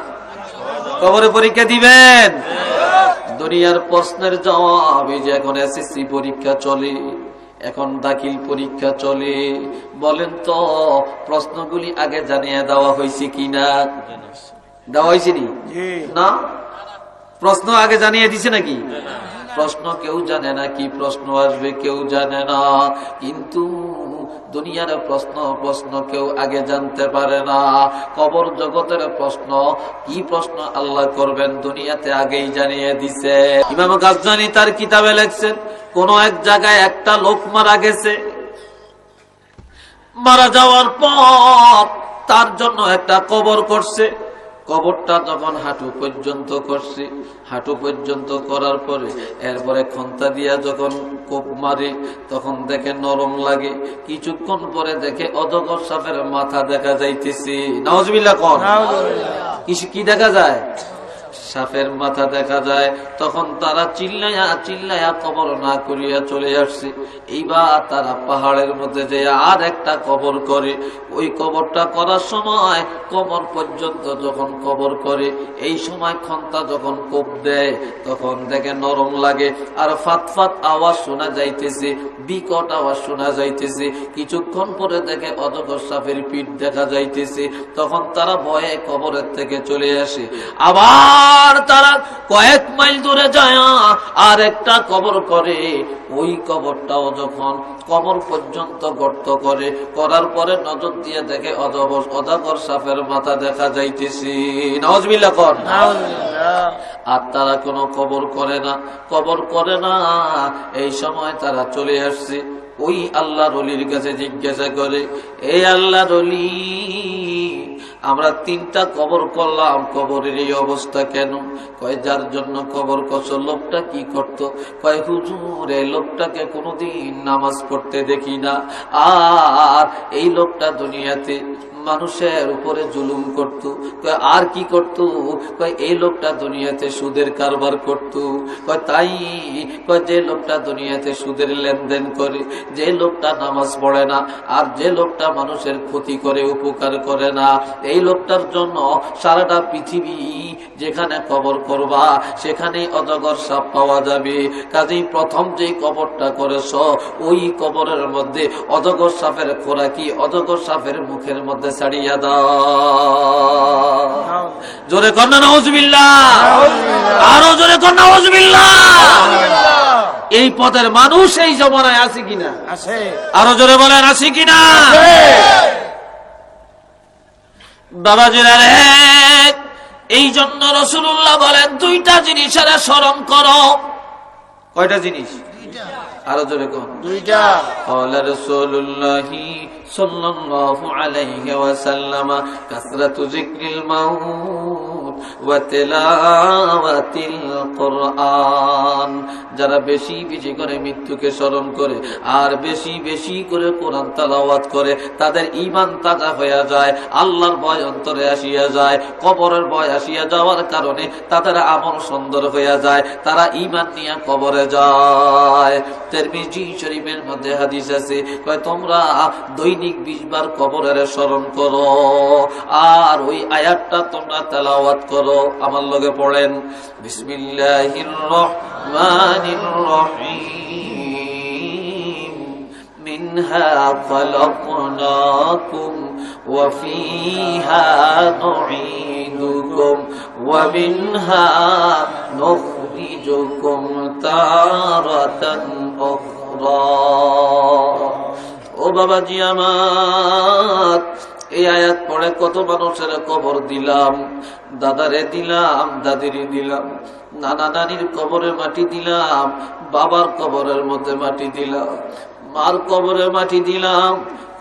কবরে পরীক্ষা দিবেন। দুনিয়ার প্রশ্নের জবাব, এই যে এখন এসএসসি পরীক্ষা চলে, এখন দাখিল পরীক্ষা চলে, বলেন তো প্রশ্নগুলি আগে জানিয়ে দেওয়া হয়েছে কিনা? দেওয়া হয়েছে না? প্রশ্ন আগে জানিয়ে দিছে নাকি? প্রশ্ন কেউ জানে না, কি প্রশ্ন আসবে কেউ জানে না। কিন্তু দুনিয়ার প্রশ্ন কেউ আগে জানতে পারে না। কবর জগতের প্রশ্ন, কি প্রশ্ন আল্লাহ করবেন দুনিয়াতে আগেই জানিয়ে দিছে। ইমাম গাজজানী তার কিতাবে লেখছেন, কোন এক জায়গায় একটা লোক মারা গেছে, মারা যাওয়ার পর তার জন্য একটা কবর করছে। কবরটা যখন হাঁটু পর্যন্ত করছে, হাঁটু পর্যন্ত করার পরে এরপরে খন্তা দিয়া যখন কোপ মারে তখন দেখে নরম লাগে। কিছুক্ষণ পরে দেখে অজগর সাপের মাথা দেখা যাইতেছে। নাউজুবিল্লাহ কোন কি দেখা যায়? সাপের মাথা দেখা যায়। তখন তারা চিল্লাইয়া কবর না করিয়া চলে আসছে। এইবার তারা পাহাড়ের মধ্যে যে আর একটা কবর করে, ওই কবরটা করার সময় কবর পর্যন্ত যখন কবর করে, এই সময় খন্তা যখন কোপ দেয় তখন দেখে নরম লাগে আর ফাত আওয়াজ শোনা যাইতেছে, বিকট আওয়াজ শোনা যাইতেছে। কিছুক্ষণ পরে দেখে অজগর সাপের পিঠ দেখা যাইতেছে। তখন তারা ভয়ে কবরের থেকে চলে আসে। আবার তারা কয়েক মাইল দূরে যায় আর একটা কবর করে। ওই কবরটাও যখন কবর পর্যন্ত গর্ত করে, করার পরে নজর দিয়ে দেখে অজগর সাপের মাথা দেখা যাইতেছে। নাউজুবিল্লাহ কর। আর তারা কোনো কবর করে না। এই সময় তারা চলে আসছে। ওই আল্লাহর ওলির কাছে জিজ্ঞাসা করে, এই আল্লাহর ওলি, আমরা 3টা কবর করলাম, কবরের এই অবস্থা কেন? কয় যার জন্য কবর করছো লোকটা কি করত? কয় হুজুর, এই লোকটাকে কোনোদিন নামাজ পড়তে দেখি না, আর এই লোকটা দুনিয়াতে মানুষের উপরে জুলুম করত। আর কি করত? এই লোকটা দুনিয়াতে সুদের কারবার করত। তাই যে লোকটা দুনিয়াতে সুদের লেনদেন করে, যে লোকটা নামাজ পড়ে না, আর যে লোকটা মানুষের ক্ষতি করে, উপকার করে না, এই লোকটার জন্য সারাটা পৃথিবী যেখানে কবর করবা সেখানেই অজগর সাপ পাওয়া যাবে। কাজেই প্রথম যে কবরটা করেছ ওই কবরের মধ্যে অজগর সাপের খোরাকি অজগর সাপের মুখের মধ্যে ছাড়িয়া দাও। জোরে কর না নাউজুবিল্লাহ, আরো জোরে কর না নাউজুবিল্লাহ। এই পদের মানুষ এই জমানায় আছে কিনা? আছে। আরো জোরে বলেন আছে কিনা? বাবাজিরা রে, এই জন্য রাসূলুল্লাহ বলেন 2টা জিনিসের স্মরণ করো। কয়টা জিনিস? আরো জোরে কোন? 2টা। ক্বালা রাসূলুল্লাহি সাল্লাল্লাহু আলাইহি ওয়াসাল্লাম কাসরাতু যিকরিল মাউত ওয়া তিলাওয়াতিল কুরআন। যারা বেশি বেশি করে মৃত্যুকে স্মরণ করে আর বেশি বেশি করে কোরআন তেলাওয়াত করে তাদের ঈমান তাজা হয়ে যায়, আল্লাহর ভয় অন্তরে আসিয়া যায়। কবরের ভয় আসিয়া যাওয়ার কারণে তাদের আমল সুন্দর হয়ে যায়, তারা ঈমান নিয়ে কবরে যায়। তিরমিজি শরীফের মধ্যে হাদিস আছে, কয় তোমরা দৈনিক 20 বার কবরের স্মরণ করো আর ওই আয়াতটা তোমরা তেলাওয়াত করো। আমার লগে পড়েন, বিসমিল্লাহির রহমানির রহিম, মিনহা খালাকনাকুম ওয়া ফিহা নুঈদুকুম ওয়া মিনহা নুখরিজুকুম তারাতান উখরা। ও বাবাজি আমার, এই আয়াত পড়ে কত মানুষের কবর দিলাম, দাদারে দিলাম, দাদিরে দিলাম, নানা নানির কবরে মাটি দিলাম, বাবার কবরের মধ্যে মাটি দিলাম, মার কবরে মাটি দিলাম,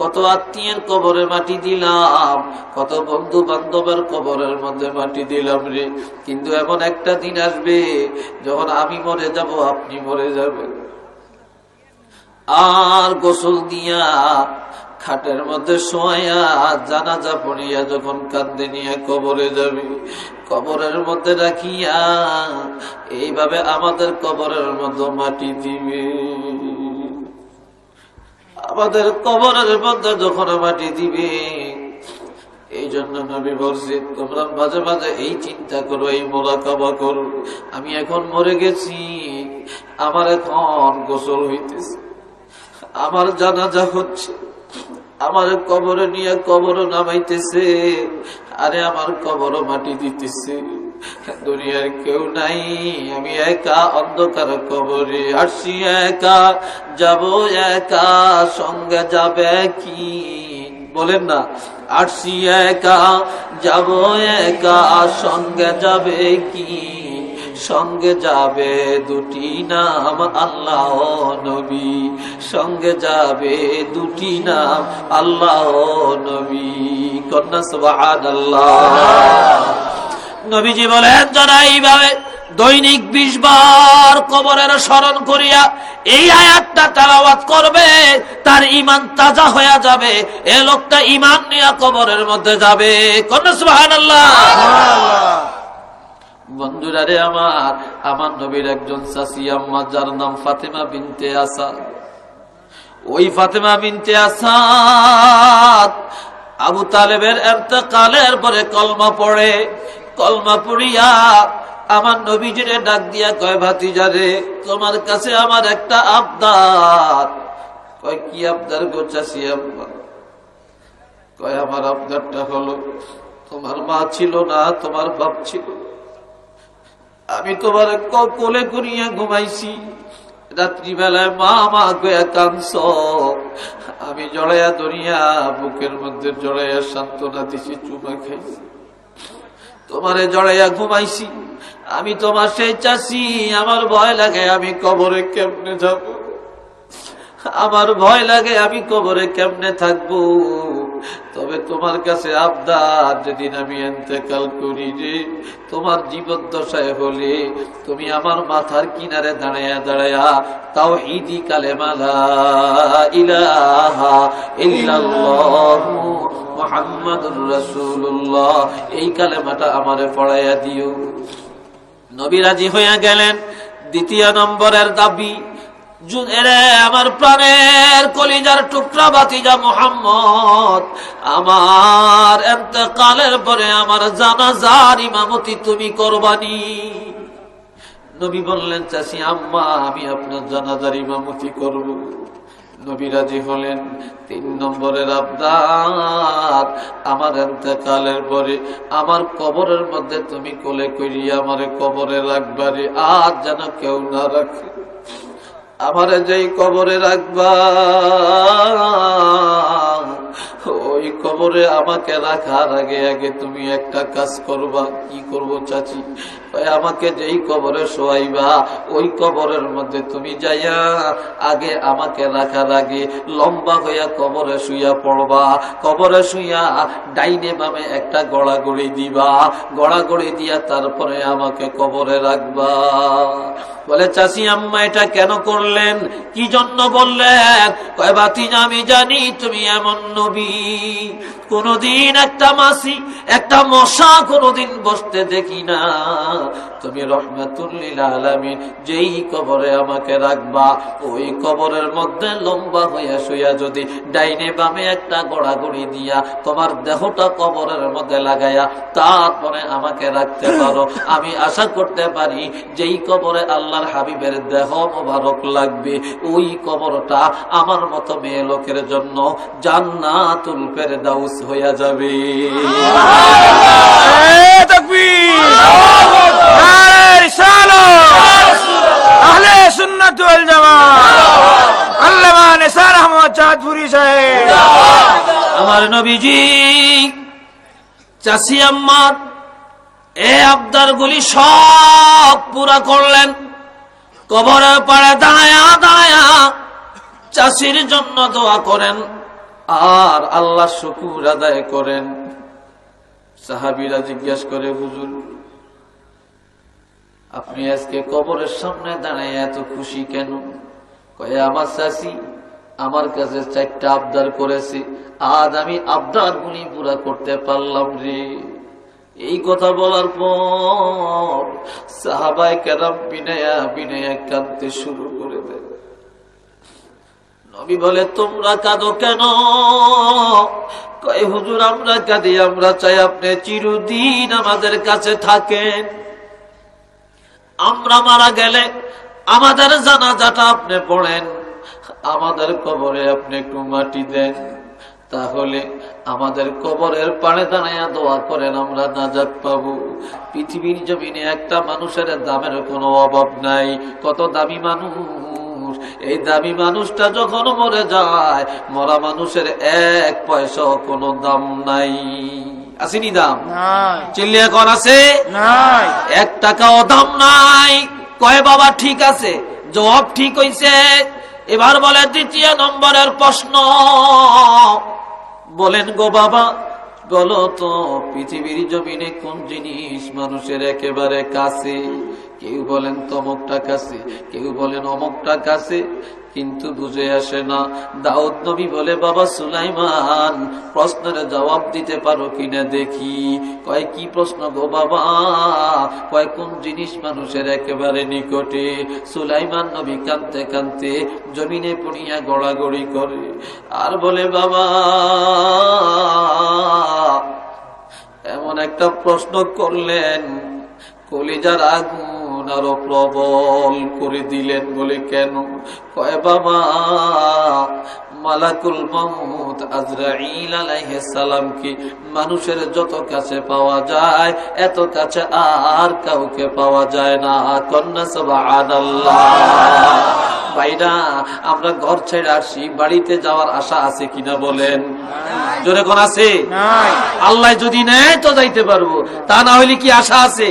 কত আত্মীয়ের কবরে মাটি দিলাম, কত বন্ধু বান্ধবের কবরের মধ্যে মাটি দিলাম রে। কিন্তু এমন একটা দিন আসবে যখন আমি মরে যাব, আপনি মরে যাবেন, আর গোসল দিয়া খাটের মধ্যে শোয়া জানাজা পড়িয়া যখন কাঁদে নিয়ে কবরে যাবে, কবরের মধ্যে রাখিয়া এইভাবে আমাদের কবরের মধ্যে মাটি দিবে। আমাদের কবরের মধ্যে যখন মাটি দিবে, এই জন্য নবী বলছে তোমরা মাঝে মাঝে এই চিন্তা করো, এই মুরাকাবা করো, আমি এখন মরে গেছি, আমার এখন গোসল হইতেছে, আমার জানাজা হচ্ছে, আমার কবরে নিয়ে কবর নামাইতেছে, আরে আমার কবর মাটি দিতেছে। দুনিয়ার কেউ নাই, আমি একা অন্ধকার কবরে আসছি, একা যাব, একা সঙ্গে যাবে কি? বলেন না, আসছি একা যাব, একা সঙ্গে যাবে কি? সঙ্গে যাবে দুটি নাম আল্লাহ নবী, সঙ্গে যাবে দুটি নাম আল্লাহ নবী। কন্যা সুবহানাল্লাহ। নবীজি বলেন, যারা এইভাবে দৈনিক 20 বার কবরের স্মরণ করিয়া এই আয়াতটা তেলাওয়াত করবে, তার ঈমান তাজা হয়ে যাবে, এ লোকটা ঈমান নিয়ে কবরের মধ্যে যাবে। কন্যা সুবহানাল্লাহ। বন্ধুরা রে আমার, আমার নবীর একজন চাচি আম্মা, যার নাম ফাতেমা বিনতে আসাদ। ওই ফাতেমা বিনতে আসাদ আবু তালেবের ইন্তেকালের পরে কলমা পড়ে। কলমা পড়িয়া আমার নবীজিরে ডাক দিয়া কয়, ভাতিজা রে, তোমার কাছে আমার একটা আবদার। কয়, কি আবদার গো চাচি আম্মা? কয়, আমার আবদারটা হলো, তোমার মা ছিল না, তোমার বাপ ছিল, আমি তোমার কোলে করিয়া ঘুমাইছি, রাত্রিবেলায় মা মা গয়া কাঁদছ, আমি জড়াইয়া ধরিয়া বুকের মধ্যে জড়াইয়া সান্ত্বনা দিছি, চুমা খাইছি, তোমারে জড়াইয়া ঘুমাইছি। আমি তোমার সেই চাষি, আমার ভয় লাগে আমি কবরে কেমনে যাব, আমার ভয় লাগে আমি কবরে কেমনে থাকবো। তবে তোমার কাছে আবদার, যেদিন আমি ইন্তেকাল করি রে, তোমার জীবদ্দশায় হলে তুমি আমার মাথার কিনারে দাঁড়াইয়া দাঁড়াইয়া তাওহীদি কালেমা লা ইলাহা ইল্লাল্লাহু মুহাম্মাদুর রাসূলুল্লাহ, এই কালেমাটা আমারে পড়াইয়া দিও। নবী রাজি হইয়া গেলেন। দ্বিতীয় নম্বরের দাবি, আমার প্রাণের কলিজার টুকরা ভাতিজা মুহাম্মদ, আমার ইন্তেকালের পরে আমার জানাজার ইমামতি তুমি করবানি। নবী বললেন, চাচি আম্মা, আমি আপনার জানাজার ইমামতি করব। নবী রাজি হলেন। 3 নম্বরের আবদার, আমার ইন্তেকালের পরে আমার কবরের মধ্যে তুমি কোলে করিয়া আমারে কবরে রাখবারে, আর যেন কেউ না রাখে। আমারে যেই কবরে রাখবা, ওই কবরে আমাকে রাখার আগে আগে তুমি একটা কাজ করবা। কি করব চাচি? আমাকে যেই কবরে শোয়াইবা, ওই কবরের মধ্যে তুমি যাইয়া আগে আমাকে রাখার আগে লম্বা হইয়া কবরে শুইয়া পড়বা। কবরে শুইয়া ডাইনে বামে একটা গড়াগড়ি দিবা, গড়াগড়ি দিয়া তারপরে আমাকে কবরে রাখবা। বলে, চাচি আম্মা এটা কেন করলেন, কি জন্য বললেন? কয়, ভাতিজা, আমি জানি তুমি এমন নবী, কোনদিন একটা মাছি একটা মশা কোনদিন বসতে দেখি না। তুমি রহমাতুল লিল আলামিন, যেই কবরে আমাকে রাখবা, ওই কবরের মধ্যে লম্বা হইয়া শুইয়া যদি ডাইনে বামে একটা গড়াগড়ি দিয়া তোমার দেহটা কবরের মধ্যে লাগাইয়া তারপরে আমাকে রাখতে পারো, আমি আশা করতে পারি যেই কবরে আল্লাহর হাবিবের দেহ মোবারক লাগবে, ওই কবরটা আমার মতো মেয়ে লোকের জন্য জান্নাতুল ফেরদাউস হইয়া যাবে। আমার নবীজি চাচি আম্মার এ আবদার গুলি সব পুরা করলেন। কবরের পাড়ে দাঁড়ায়া দাঁড়ায়া চাষির জন্য দোয়া করেন আর আল্লাহ শুকর আদায় করেন। সাহাবীরা জিজ্ঞেস করে, হুজুর, আপনি আজকে কবরের সামনে দাঁড়ায় এত খুশি কেন? কয়ে, আমার চাচি আমার কাছে 4টা আবদার করেছে, আজ আমি আবদার গুলি পুরা করতে পারলাম রে। এই কথা বলার পর সাহাবায়ে কেরাম বিনয়া বিনয়া কাঁদতে শুরু করে দেয়। নবী বলে, তোমরা কাঁদো কেন? কয়, হুজুর, আমরা কাঁদি, আমরা চাই আপনি চিরদিন আমাদের কাছে থাকেন। আমরা মারা গেলে আমাদের জানাজাটা আপনি পড়েন, আমাদের কবরে আপনি একটু মাটি দেন, তাহলে আমাদের কবরের পাড়ে দাঁড়াইয়া দোয়া করেন, আমরা নাজাত পাবো। পৃথিবীর জমিনে একটা মানুষের দামের কোনো অভাব নাই। কত দামি মানুষ, এই দামি মানুষটা যখন মরে যায়, মরা মানুষের এক পয়সাও কোনো দাম নাই। আসেনি দাম? চিল্লিয়া কর আছে? এক টাকাও দাম নাই। কয় বাবা ঠিক আছে, জবাব ঠিক হইছে। এবার বলে দ্বিতীয় নম্বরের প্রশ্ন, বলেন গো বাবা, বলো তো পৃথিবীর জমিনে কোন জিনিস মানুষের একেবারে কাছে? কেউ বলেন তমকটা কাছে, কেউ বলেন অমকটা কাছে, কিন্তু বুঝে আসে না। দাউদ নবী বলে, বাবা সুলাইমান, প্রশ্নের জবাব দিতে পারো কিনা দেখি। কয় কি প্রশ্ন গো বাবা? কয় কোন জিনিস মানুষের একেবারে নিকটে? সুলাইমান নবী কাঁদতে কাঁদতে জমিনে পড়িয়া গড়াগড়ি করে আর বলে, বাবা এমন একটা প্রশ্ন করলেন, কলিজার আগুন আরো প্রবল করে দিলেন। বলে কেন? কয় বাবা মালাকুল মউত আজরাইল আলাইহিস সালাম কি মানুষের যত কাছে পাওয়া যায়, এত কাছে আর কাউকে পাওয়া যায় না। কন্যা সুবহানাল্লাহ। ভাইরা, আমরা ঘর ছেড়ে আসি, বাড়িতে যাওয়ার আশা আছে কিনা বলেন? জোরে কোন আছে? আল্লাহ যদি নেয় তো যাইতে পারবো, তা না হইলে কি আশা আছে?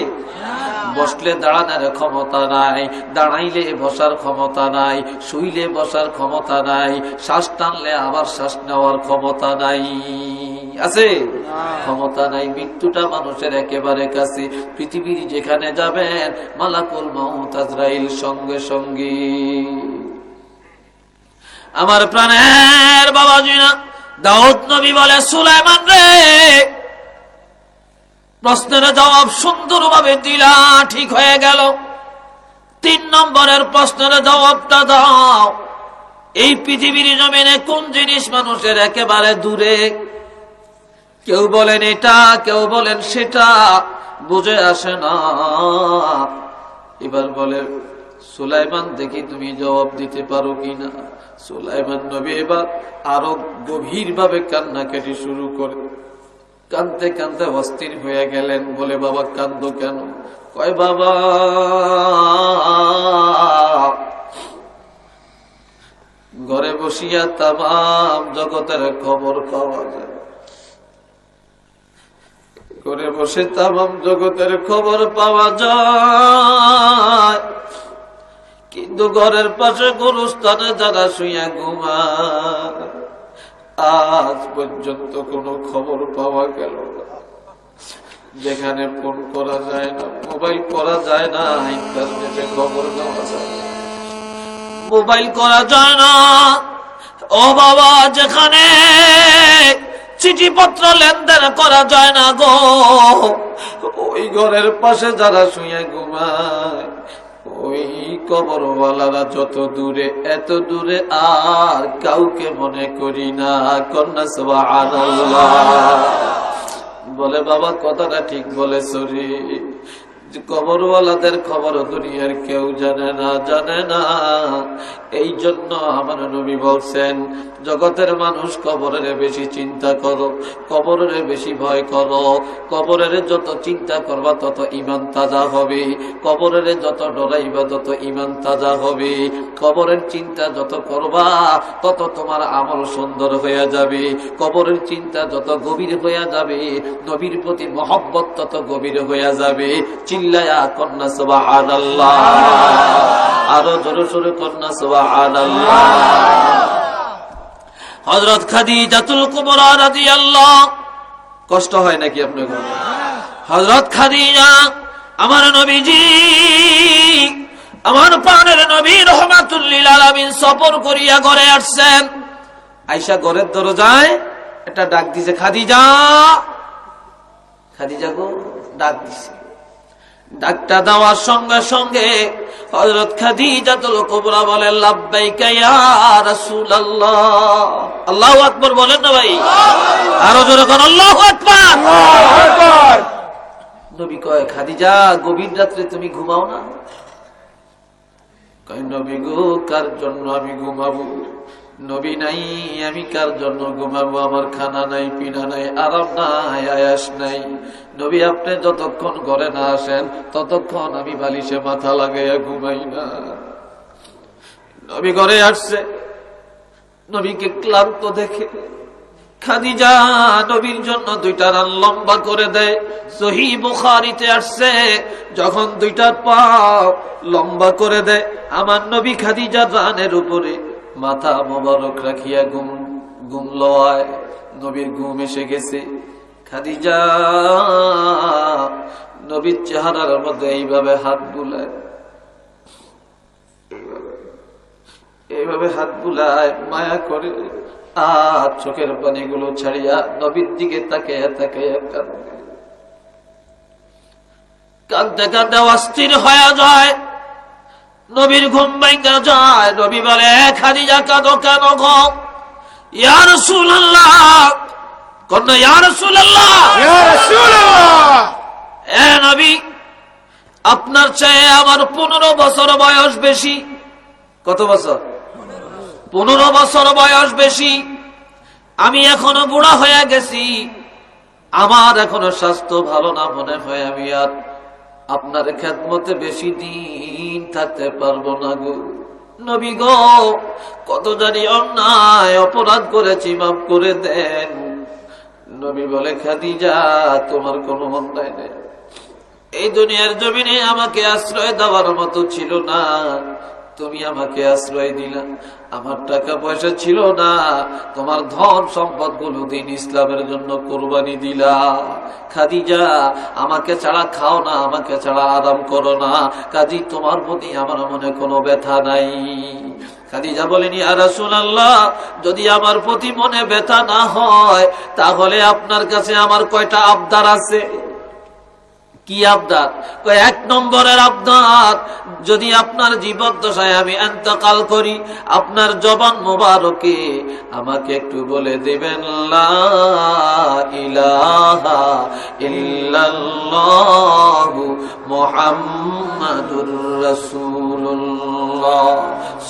বসলে দাঁড়ানোর ক্ষমতা নাই, দাঁড়াইলে বসার ক্ষমতা নাই, শুইলে বসার ক্ষমতা নাই, শ্বাস টানলে আবার শ্বাস নেওয়ার ক্ষমতা নাই। আছে? ক্ষমতা নাই। মৃত্যুটা মানুষের একেবারে কাছে। পৃথিবীর যেখানে যাবেন, মালাকুল মউত আজরাইল সঙ্গে সঙ্গে। আমার প্রাণের বাবাজিরা, দাউদ নবী বলে, সুলাইমান রে, প্রশ্নের জবাব সুন্দরভাবে দিলা, ঠিক হয়ে গেল। 3 নম্বরের প্রশ্নের জবাবটা দাও। এই পৃথিবীর জমিনে কোন জিনিস মানুষের একেবারে দূরে? কেউ বলেন এটা, কেউ বলেন সেটা, বুঝে আসে না। এবার বলে, সুলাইমান দেখি তুমি জবাব দিতে পারো কিনা। সুলাইমান নবী এবার আরো গভীর ভাবে কান্নাকাটি শুরু করে, কাঁদতে কাঁদতে অস্থির হয়ে গেলেন। বলে, বাবা কাঁদো কেন? কয় বাবা ঘরে বসিয়া তামাম জগতের খবর পাওয়া যায়, ঘরে বসে তামাম জগতের খবর পাওয়া যায়, কিন্তু ঘরের পাশে গুরুস্থানে যারা শুইয়া ঘুমায়, আজ পর্যন্ত কোনো খবর পাওয়া গেল না। যেখানে ফোন করা যায় না, মোবাইল করা যায় না, ইন্টারনেটে খবর নেওয়া যায় না, মোবাইল করা যায় না। ও বাবা, যেখানে চিঠিপত্র লেনদেন করা যায় না গো, ওই ঘরের পাশে যারা শুয়ে ঘুমায়, ওই কবরওয়ালারা যত দূরে, এত দূরে আর কাউকে মনে করি না। কন্যা সুবহানাল্লাহ। বলে, বাবা কথাটা ঠিক বলেছো রে, কবরওয়ালাদের খবর দুনিয়ার কেউ জানে না, জানে না। এই জন্য আমার নবী বলছেন, জগতের মানুষ কবরের বেশি চিন্তা করো, কবরের বেশি ভয় করো। কবরের যত চিন্তা করবা তত ঈমান তাজা হবে, কবরের যত ডরাইবা তত ঈমান তাজা হবে, কবরের চিন্তা যত করবা তত তোমার আমল সুন্দর হয়ে যাবে, কবরের চিন্তা যত গভীর হয়ে যাবে, নবীর প্রতি মহব্বত তত গভীর হয়ে যাবে। চিল্লায়া কন্যা সুবহানাল্লাহ। আরো জোরে জোরে কন্যা সুবহানাল্লাহ। হযরত খাদিজাতুল কুবরা রাদিয়াল্লাহু, কষ্ট হয় নাকি আপনার? হযরত খাদিজা আমার নবীজি, আমার প্রাণের নবী রাহমাতুল লিল আলামিন সফর করিয়া ঘরে আসছেন। আয়েশা ঘরের দরজায় একটা ডাক দিছে, খাদিজা, খাদিজা গো, ডাক দিছে। ডাকটা দেওয়ার সঙ্গে সঙ্গে হযরত খাদিজাতুল কুবরা বলেন, লাব্বাইকা ইয়া রাসূলুল্লাহ। আল্লাহু আকবার বলেন না ভাই, আরো জোরে বলেন আল্লাহু আকবার। আল্লাহু আকবার। নবী কয়, খাদিজা গভীর রাত্রে তুমি ঘুমাও না? কয়, নবী গো কার জন্য আমি ঘুমাবো? নবী নাই, আমি কার জন্য ঘুমাবো? আমার খানা নাই, পিনা নাই, আরাম নাই, আয়াস নাই। নবী আপনি যতক্ষণ ঘরে না আসেন ততক্ষণ আমি বালিশে মাথা লাগাইয়া ঘুমাই না। নবী ঘরে আসছে, নবীকে ক্লান্ত দেখে খাদিজা নবীর জন্য দুইটা রান লম্বা করে দেয়। সহিহ বুখারীতে আসছে, যখন দুইটা পা লম্বা করে দেয়, আমার নবী খাদিজার রানের উপরে মাথা মোবারক রাখিয়া ঘুম লওয়ায়। নবীর ঘুম এসে গেছে। খাদিজা নবীর চেহারার মধ্যে এইভাবে হাত বুলায়, এইভাবে হাত বুলায়, মায়া করে আর চোখের পানিগুলো ছাড়িয়া নবীর দিকে তাকিয়ে তাকিয়ে কাঁদে। কাঁদতে কাঁদতে অস্থির হয়ে যায়, নবীর ঘুম ভাঙা যায়। নবী বলে, খাদিজা কাঁদো কেন গো? ইয়া রাসূলুল্লাহ, কোন ইয়া রাসূলুল্লাহ, ইয়া রাসূলুল্লাহ, এ নবী, আপনার চেয়ে আমার 15 বছর বয়স বেশি। কত বছর? 15 বছর বয়স বেশি। আমি এখনো বুড়া হয়ে গেছি, আমার এখনো স্বাস্থ্য ভালো না মনে হয়, আমি আর আপনার খেদমতে বেশি দিন থাকতে পারবো না গো। নবী গো, কত জানি অন্যায় অপরাধ করেছি, মাফ করে দেন। নবী বলে, খাদিজা তোমার কোনো অন্যায় নেই। এই দুনিয়ার জমিনে আমাকে আশ্রয় দেওয়ার মতো ছিল না, তুমি আমাকে আশ্রয় দিলা। আমার টাকা পয়সা ছিল না, তোমার ধন সম্পদ গুলো দিন ইসলামের জন্য কোরবানি দিলা। খাদিজা আমাকে ছাড়া খাও না, আমাকে ছাড়া আরাম করো না, কাজী তোমার প্রতি আমার মনে কোনো ব্যথা নাই। খাদিজা বলেন, ইয়া রাসূলুল্লাহ, যদি আমার প্রতি মনে ব্যথা না হয় তাহলে আপনার কাছে আমার কয়টা আবদার আছে। কি আবদার? 1 নম্বরের আবদার, যদি আপনার জীবদ্দশায় আমি ইন্তেকাল করি, আপনার জবান মোবারকে আমাকে একটু বলে দিবেন, লা ইলাহা ইল্লাল্লাহু মুহাম্মাদুর রাসূলুল্লাহ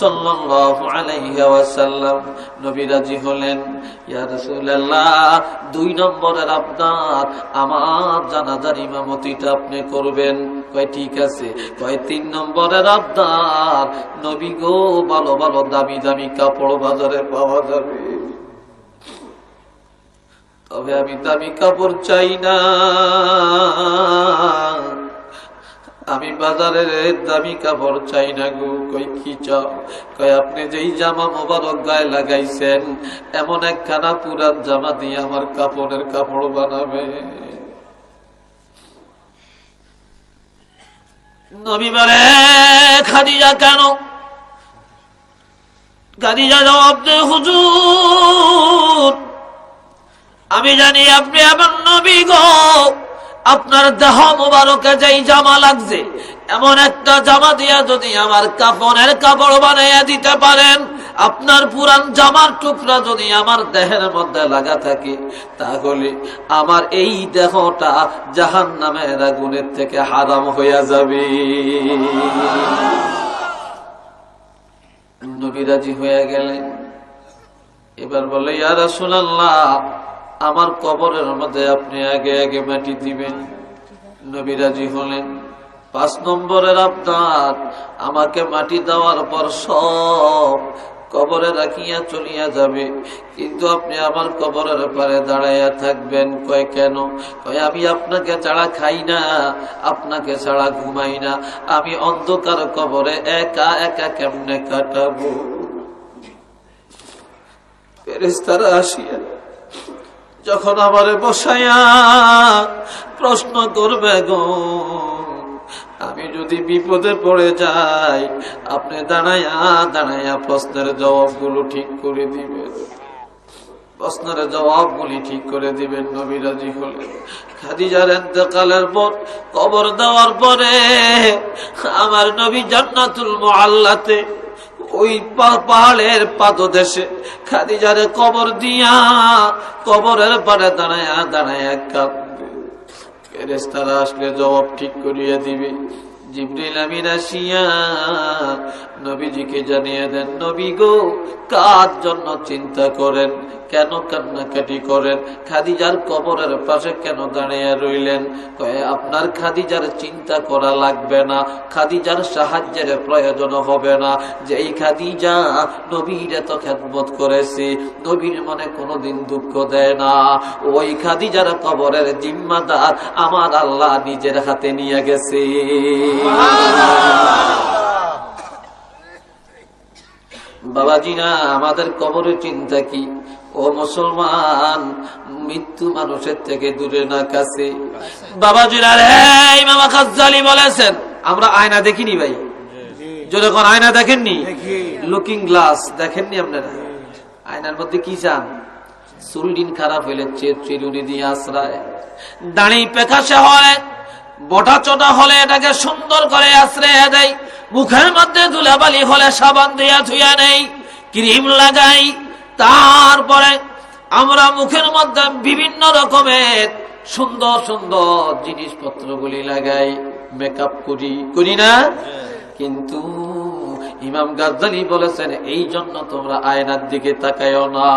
সাল্লাল্লাহু আলাইহি ওয়াসাল্লাম। নবী রাজি হলেন। ইয়া রাসূলুল্লাহ, 2 নম্বরের আবদার, আমার জানাজার ইমামতিটা আপনি করবেন। কয় ঠিক আছে। কয় 3 নম্বরের আবদার, নবী গো, ভালো ভালো দামি দামি কাপড় বাজারে পাওয়া যাবে, তবে আমি দামি কাপড় চাই না, আমি বাজারের দামি কাপড় চাই না গো। কই কি চাও? কয় আপনি যেই জামা মোবারক গায়ে লাগাইছেন এমন একখানা পুরান জামা দিয়ে আমার কাপড়ের কাপড় বানাবে। নবী বলে, খাদিজা কেন? খাদিজা জবাব দেয়, হুজুর, আমি জানি আপনি আমার নবী গো, আপনার দেহ মোবারকে যেই জামা লাগছে এমন একটা জামা দিয়া যদি আমার কাফনের কাপড় বানাইয়া দিতে পারেন, আপনার পুরান জামার টুকরা যদি আমার দেহের মধ্যে লাগা থাকে, তাহলে আমার এই দেহটা জাহান্নামের আগুনের থেকে হারাম হইয়া যাবে। নবী রাজি হয়ে গেলেন। এবার বলে, ইয়া রাসূলুল্লাহ, আমার কবরের মধ্যে আপনি আগে আগে মাটি দিবেন। নবী রাজি হলেন। 5 নম্বরের আবদার, আমাকে মাটি দেওয়ার পর সব কবরে রাখিয়া চলিয়া যাবে, কিন্তু আপনি আমার কবরের পারে দাঁড়াইয়া থাকবেন। কয় কেন? কয় আমি আপনাকে ছাড়া খাই না, আপনাকে ছাড়া ঘুমাই না, আমি অন্ধকার কবরে একা একা কেমনে কাটাবো? ফেরেশতারা আসিয়া যখন আমারে বসাইয়া প্রশ্ন করবে গো, আমি যদি বিপদে পড়ে যাই, আপনি দাঁড়াইয়া দাঁড়াইয়া প্রশ্নের জবাবগুলো ঠিক করে দিবেন, প্রশ্নের জবাবগুলি ঠিক করে দিবেন। নবী রাজি হলেন। খাদিজার ইন্তেকালের পর, কবর দেওয়ার পরে আমার নবী জান্নাতুল মুআল্লাতে ওই পাহাড়ের পাদদেশে খাদিজারে কবর দিয়া কবরের পারে দাঁড়ায়া দাঁড়ায়া কাঁদবে। ফেরেশতারা আসলে জবাব ঠিক করিয়ে দিবে। জিবরিল আমিন আসিয়া নবীজিকে জানিয়ে দেন, নবী গো, কার জন্য চিন্তা করেন, কেন কান্নাকাটি করেন, খাদিজার কবরের পাশে কেন দাঁড়িয়ে রইলেন? কয়ে আপনার খাদিজার চিন্তা করা লাগবে না, খাদিজার সাহায্যের প্রয়োজন হবে না। যেই খাদিজা নবীর এত খেদমত করেছে, নবীর মনে কোনোদিন দুঃখ দেয় না, ওই খাদিজার কবরের জিম্মাদার আমার আল্লাহ নিজের হাতে নিয়ে গেছে। বাবাজিরা, আমাদের কবরের চিন্তা কি? ও মুসলমান, মৃত্যু মানুষের থেকে দূরে না কাছে। বাবাজিরা, ইমাম গাজ্জালী বলেছেন, আমরা আয়না দেখিনি ভাই, যখন আয়না দেখেননি, লুকিং গ্লাস দেখেননি আপনারা? আয়নার মধ্যে কি চান? চুলডিন খারাপ হইলে চিরুনি দিয়ে আশ্রয়, দাড়ি পেকাশে হয়, বটা চটা হলে এটাকে সুন্দর করে আশ্রয় দেয়, মুখের মধ্যে ধুলাবালি হলে সাবান দিয়া ধুইয়া নেই, ক্রিম লাগাই, তারপরে আমরা মুখের মধ্যে বিভিন্ন রকমের সুন্দর সুন্দর জিনিসপত্রগুলি লাগাই, মেকআপ করি না? কিন্তু ইমাম গাজ্জালী বলেছেন, এই জন্য তোমরা আয়নার দিকে তাকায়ও না।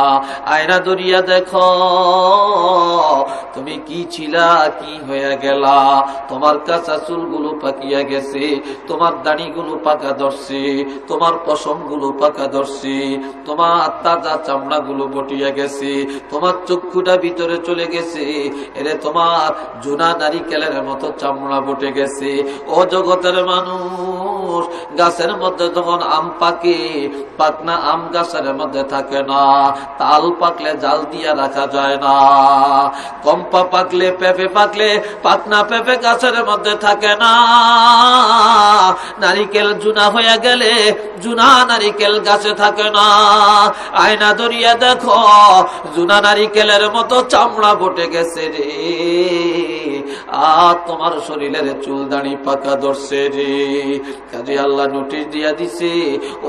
আয়না ধরিয়া দেখো তুমি কি ছিলা, কি হয়ে গেলা। তোমার কাঁচা চুলগুলো পাকিয়া গেছে, তোমার দাড়িগুলো পাকা ধরছে, তোমার পশমগুলো পাকা ধরছে, তোমার তাজা চামড়াগুলো বটিয়া গেছে, তোমার চক্ষুটা ভিতরে চলে গেছে, এরে তোমার জুনা নারিকেলের মতো চামড়া বটে গেছে। ও জগতের মানুষ, গাছের মধ্যে যখন আম পাকে, পাকনা আম গাছের মধ্যে থাকে না, তাল পাকলে জাল দিয়া রাখা যায় না, কম্পা পাকলে, পেঁপে পাকলে, পাকনা পেঁপে গাছের মধ্যে থাকে না, নারিকেল জুনা হয়ে গেলে জুনা নারিকেল গাছে থাকে না। আয়না ধরিয়া দেখো, জুনা নারিকেলের মতো চামড়া বটে গেছে রে, আর তোমার শরীরের চুল দাড়ি পাকা ধরছে রে। কাজে আল্লাহ নোটিশ দিয়া দিছে,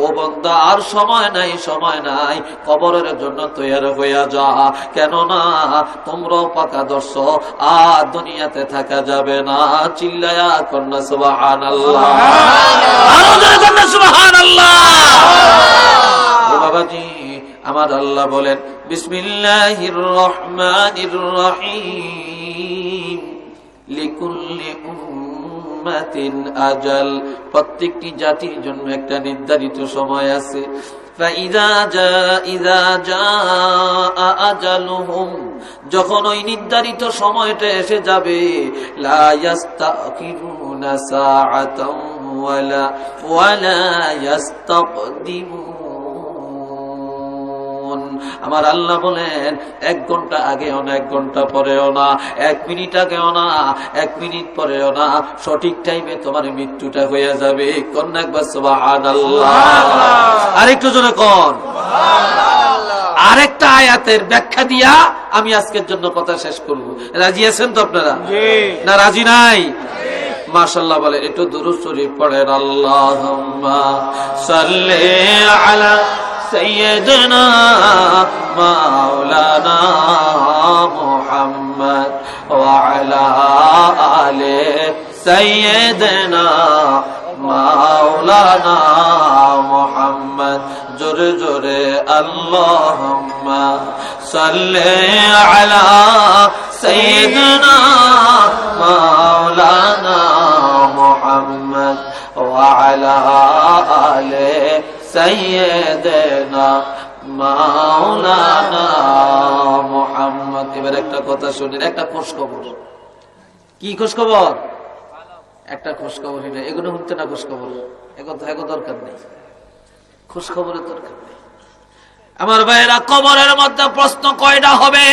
ও বান্দা, আর সময় নাই, সময় নাই, কবরের জন্য তৈয়ার হইয়া যা, কেননা তোমরাও পাকা ধরছ, আর দুনিয়াতে থাকা যাবে না। চিল্লায়া কন্যা সুবহানাল্লাহ, আরো জোরে কন্যা সুবহানাল্লাহ। ও বাবাজি, আমার আল্লাহ বলেন, বিসমিল্লাহির রহমানির রহিম, লিকুল্লি উম্মাতিন আজাল, প্রত্যেকটি জাতির জন্য একটা নির্ধারিত সময় আছে। যখন ওই নির্ধারিত সময়টা এসে যাবে, লা ইস্তাখিরুনা সাআতাও ওয়ালা ইস্তাকদিমুন। আমার আল্লাহ বলেন, 1 ঘন্টা আগেও না, 1 ঘন্টা পরেও না, 1 মিনিট আগেও না, 1 মিনিট পরেও না, সঠিক টাইমে তোমার মৃত্যুটা হয়ে যাবে। কন্যা একবার সুবহানাল্লাহ, আরেকটু জোরে কোন সুবহানাল্লাহ। আরেকটা আয়াতের ব্যাখ্যা দিয়া আমি আজকের জন্য কথা শেষ করব। রাজি আছেন তো আপনারা? না রাজি নাই? মাশাআল্লাহ বলে, একটু দুরূদ শরীফ পড়েন। আল্লাহুম্মা সাল্লি আলা سيدنا مولانا محمد وعلى آل سيدنا مولانا محمد جر جر اللهم صل على سيدنا مولانا محمد وعلى آل সাইয়্যিদানা মাওলানা মুহাম্মদ। এবার একটা কথা শুনেন, একটা খোঁজ খবর। কি খোঁজ খবর? একটা খোঁজ খবর। এগুলো হচ্ছে না খোঁজ খবর, এখন দরকার নেই, খোঁজ খবরের দরকার নেই। আমার ভাইয়েরা, কবরের মধ্যে প্রশ্ন কয়টা হবে?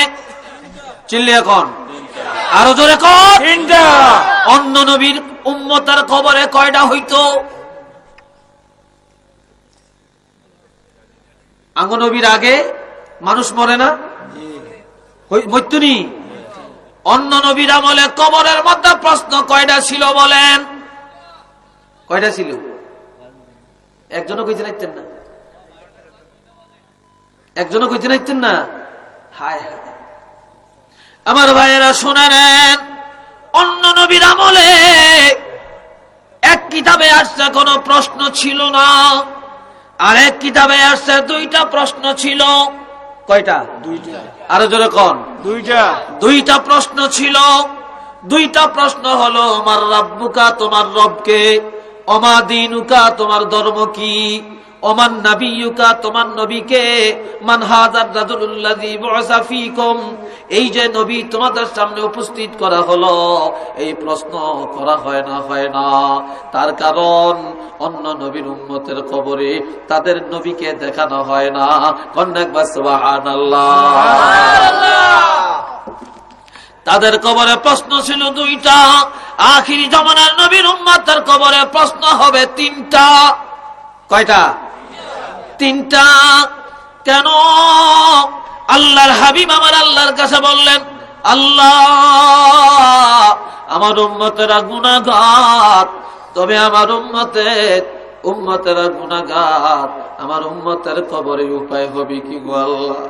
চিল্লিয়ে কোন, আরো জোরে কোন। অন্য নবীর উম্মতের কবরে কয়টা হইতো? নবীর আগে মানুষ মরে না, মৃত্যুনি। অন্য নবীর আমলে কবরের মধ্যে প্রশ্ন কয়টা ছিল বলেন? কয়টা ছিল? একজনও কইতে নাইতেন না, একজনও কইতে নাইতেন না। হায় হায়, আমার ভাইয়েরা শুনে নেন, অন্য নবীর আমলে 1 কিতাবে আসছে কোনো প্রশ্ন ছিল না, আরেক কিতাবে আসছে দুইটা প্রশ্ন ছিল। কয়টা? দুইটা। আরো জোরে কোন? দুইটা। দুইটা প্রশ্ন ছিল। দুইটা প্রশ্ন হলো আমার রাব্বুকা, তোমার রবকে, ওমা দীনুকা, তোমার ধর্ম কি, ওমান নাবিয়ুকা, তোমার নবীকে, মান হাযার রাজুলুল্লাযী বু'সা ফীকুম, এই যে নবী তোমাদের সামনে উপস্থিত করা হলো, এই প্রশ্ন করা হয় না। তার কারণ অন্য নবীর উম্মতের কবরে তাদের নবীকে দেখানো হয় না। কন্যাকবা সুবহানাল্লাহ। তাদের কবরে প্রশ্ন ছিল দুইটা, আখিরি জামানার নবীর উম্মতের কবরে প্রশ্ন হবে তিনটা। কয়টা? তিনটা। কেন? আল্লাহর হাবিব আমার আল্লাহর কাছে বললেন, আল্লাহ, আমার উম্মতেরা গুনাহগার, তবে আমার উম্মতেরা গুনাহগার, আমার উম্মতের কবরে উপায় হবে কি গো আল্লাহ?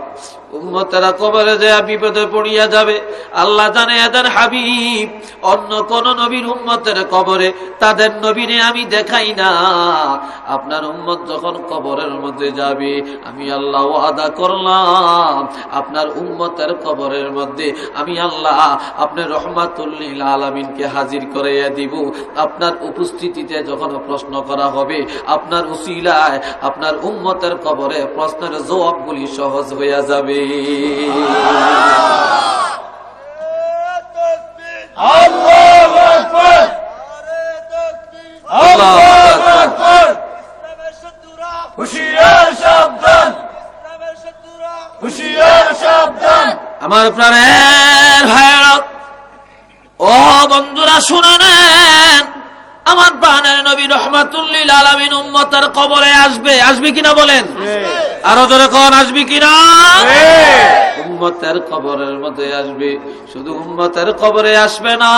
উম্মতেরা কবরে যায় বিপদে পড়িয়া যাবে। আল্লাহ জানে এদের হাবিব অন্য কোন নবীর উম্মতের কবরে তাদের নবীরে আমি দেখাই না। আপনার উম্মত যখন কবরের মধ্যে যাবে, আমি আল্লাহ ওয়াদা করলাম আপনার উম্মতের কবরের মধ্যে আমি আল্লাহ আপনার রহমাতুল লিল আলামিনকে হাজির করাইয়া দিব। আপনার উপস্থিতিতে যখন প্রশ্ন করা হবে, আপনার উসিলায় আপনার উম্মতের কবরে প্রশ্নের জবাবগুলি সহজ হইয়া যাবে। আল্লাহু আকবার, আল্লাহু আকবার। হুশিয়ার সাবধান, হুশিয়ার সাবধান। আমার প্রাণের ভাইরা, ও বন্ধুরা শুনে নেন, আমার প্রাণের নবী রহমাতুল লিল আলামিন উম্মতের কবরে আসবে কিনা বলেন? আরো জোরে কোন আসবে কিনা? উম্মতের কবরের মধ্যে আসবে। শুধু উম্মতের কবরে আসবে না,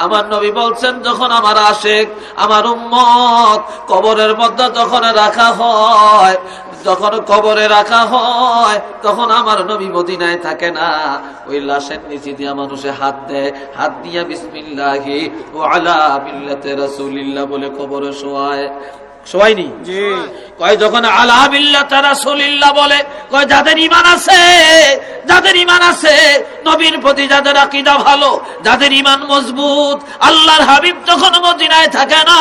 আমার নবী বলছেন যখন আমার আশিক, আমার উম্মত কবরের মধ্যে যখন রাখা হয়, যখন কবরে রাখা হয়, তখন আমার নবী মদিনায় থাকে না, ওই লাশের নিচে দিয়ে মানুষে হাত দেয়, হাত দিয়া বিসমিল্লাহি ওয়া আলা মিল্লাতি রাসূলিল্লাহ বলে কবরে শোয়ায়। শোয়ায়নি? জি। কয় যখন আলা মিল্লাতি রাসূলিল্লাহ বলে, কয় যাদের ঈমান আছে, নবীর প্রতি যাদের আকীদা ভালো, যাদের ঈমান মজবুত, আল্লাহর হাবিব যখন মদিনায় থাকে না,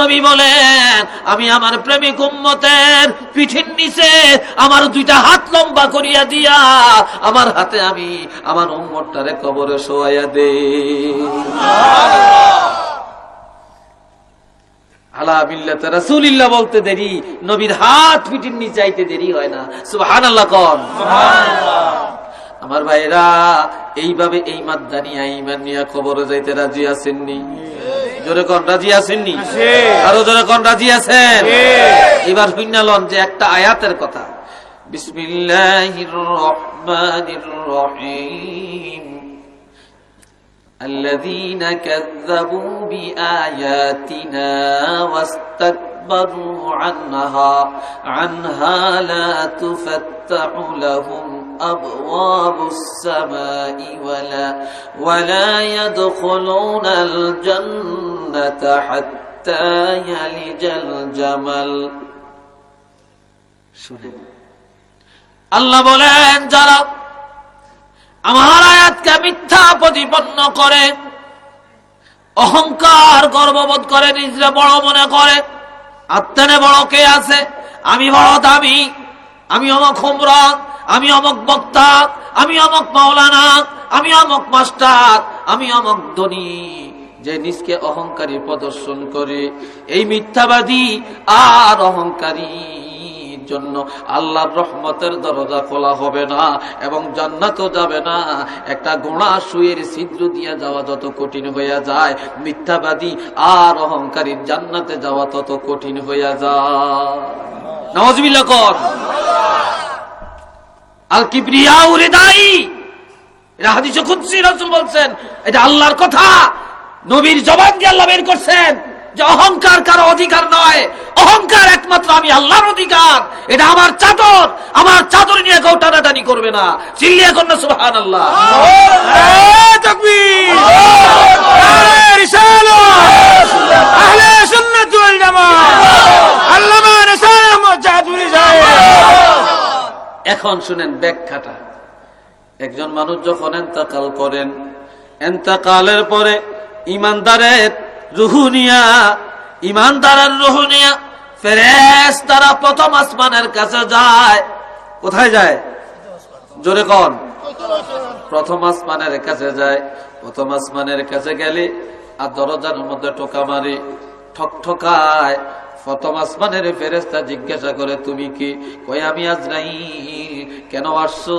নবী বলেন আমি আমার প্রেমিক উম্মতের পিঠের নিচে আমার দুইটা হাত লম্বা করিয়া দিয়া আমার হাতে আমি আমার উম্মতটারে কবরে শোয়াইয়া দেই। আলা মিল্লাতি রাসূলিল্লাহ বলতে দেরি, নবীর হাত পিঠের নিচে আইতে দেরি হয় না। সুবহানাল্লাহ কোন? সুবহানাল্লাহ। আমার ভাইরা, এইভাবে এই মাদ্দানিয়া ঈমান নিয়ে কবরে যাইতে রাজি আছেননি? জোরে কোন রাজি আছেননি? আরো জোরে কোন রাজি আছেন? এবার শুনালন যে একটা আয়াতের কথা। বিসমিল্লাহির রহমানির রহিম। الذين كذبوا بآياتنا واستكبروا عنها لا تفتح لهم أبواب السماء ولا يدخلون الجنة حتى يلج الجمل. الله বলেন যারা আমার আয়াতকে মিথ্যা প্রতিপন্ন করে, অহংকার গর্ববোধ করে, নিজে বড় মনে করে, আত্মনে বড় কে আছে, আমি বড় দামি, আমি অমক হোমরা, আমি অমক বক্তা, আমি অমক মাওলানা, আমি অমক মাস্টার, আমি অমক ধনী, যে নিজকে অহংকারী প্রদর্শন করে, এই মিথ্যাবাদী আর অহংকারী জন্য আল্লাহর রহমতের দরজা খোলা হবে না এবং জান্নাতও যাবে না। একটা গোড়া সুয়ের ছিদ্র দিয়ে যাওয়া যত কঠিন হইয়া যায়, মিথ্যাবাদী আর অহংকারীর জান্নাতে যাওয়া তত কঠিন হইয়া যায়। নাউযুবিল্লাহ কর। আল কিবরিয়াউ রিদাই, এটা হাদিসে কুদসি, রাসূল বলছেন, এটা আল্লাহর কথা, নবীর জবান দিয়ে আল্লাহ বের করছেন যে অহংকার কারো অধিকার নয়, অহংকার একমাত্র আমি আল্লাহর অধিকার। এটা আমার চাদর, আমার চাদর নিয়ে কেউ টানাটানি করবে না। চিল্লিয়ে কর না সুবহানাল্লাহ। রিসালাত আহলে সুন্নাত ওয়াল জামাত আল্লামা রিসালাত মুজাহিদুল ইসলাম। এখন শুনেন ব্যাখ্যাটা। একজন মানুষ যখন ইন্তেকাল করেন, ইন্তেকালের পরে ইমানদারের রুহ নিয়া ফেরেশতারা প্রথম আসমানের কাছে যায়। কোথায় যায়? জোরে কোন? প্রথম আসমানের কাছে যায়। প্রথম আসমানের কাছে গেলে আর দরজার মধ্যে টোকা মারে, ঠকঠকায়। প্রথম আসমানের ফেরেশতা জিজ্ঞাসা করে, তুমি কি? কয় আমি আজরাইল। কেন আসছো?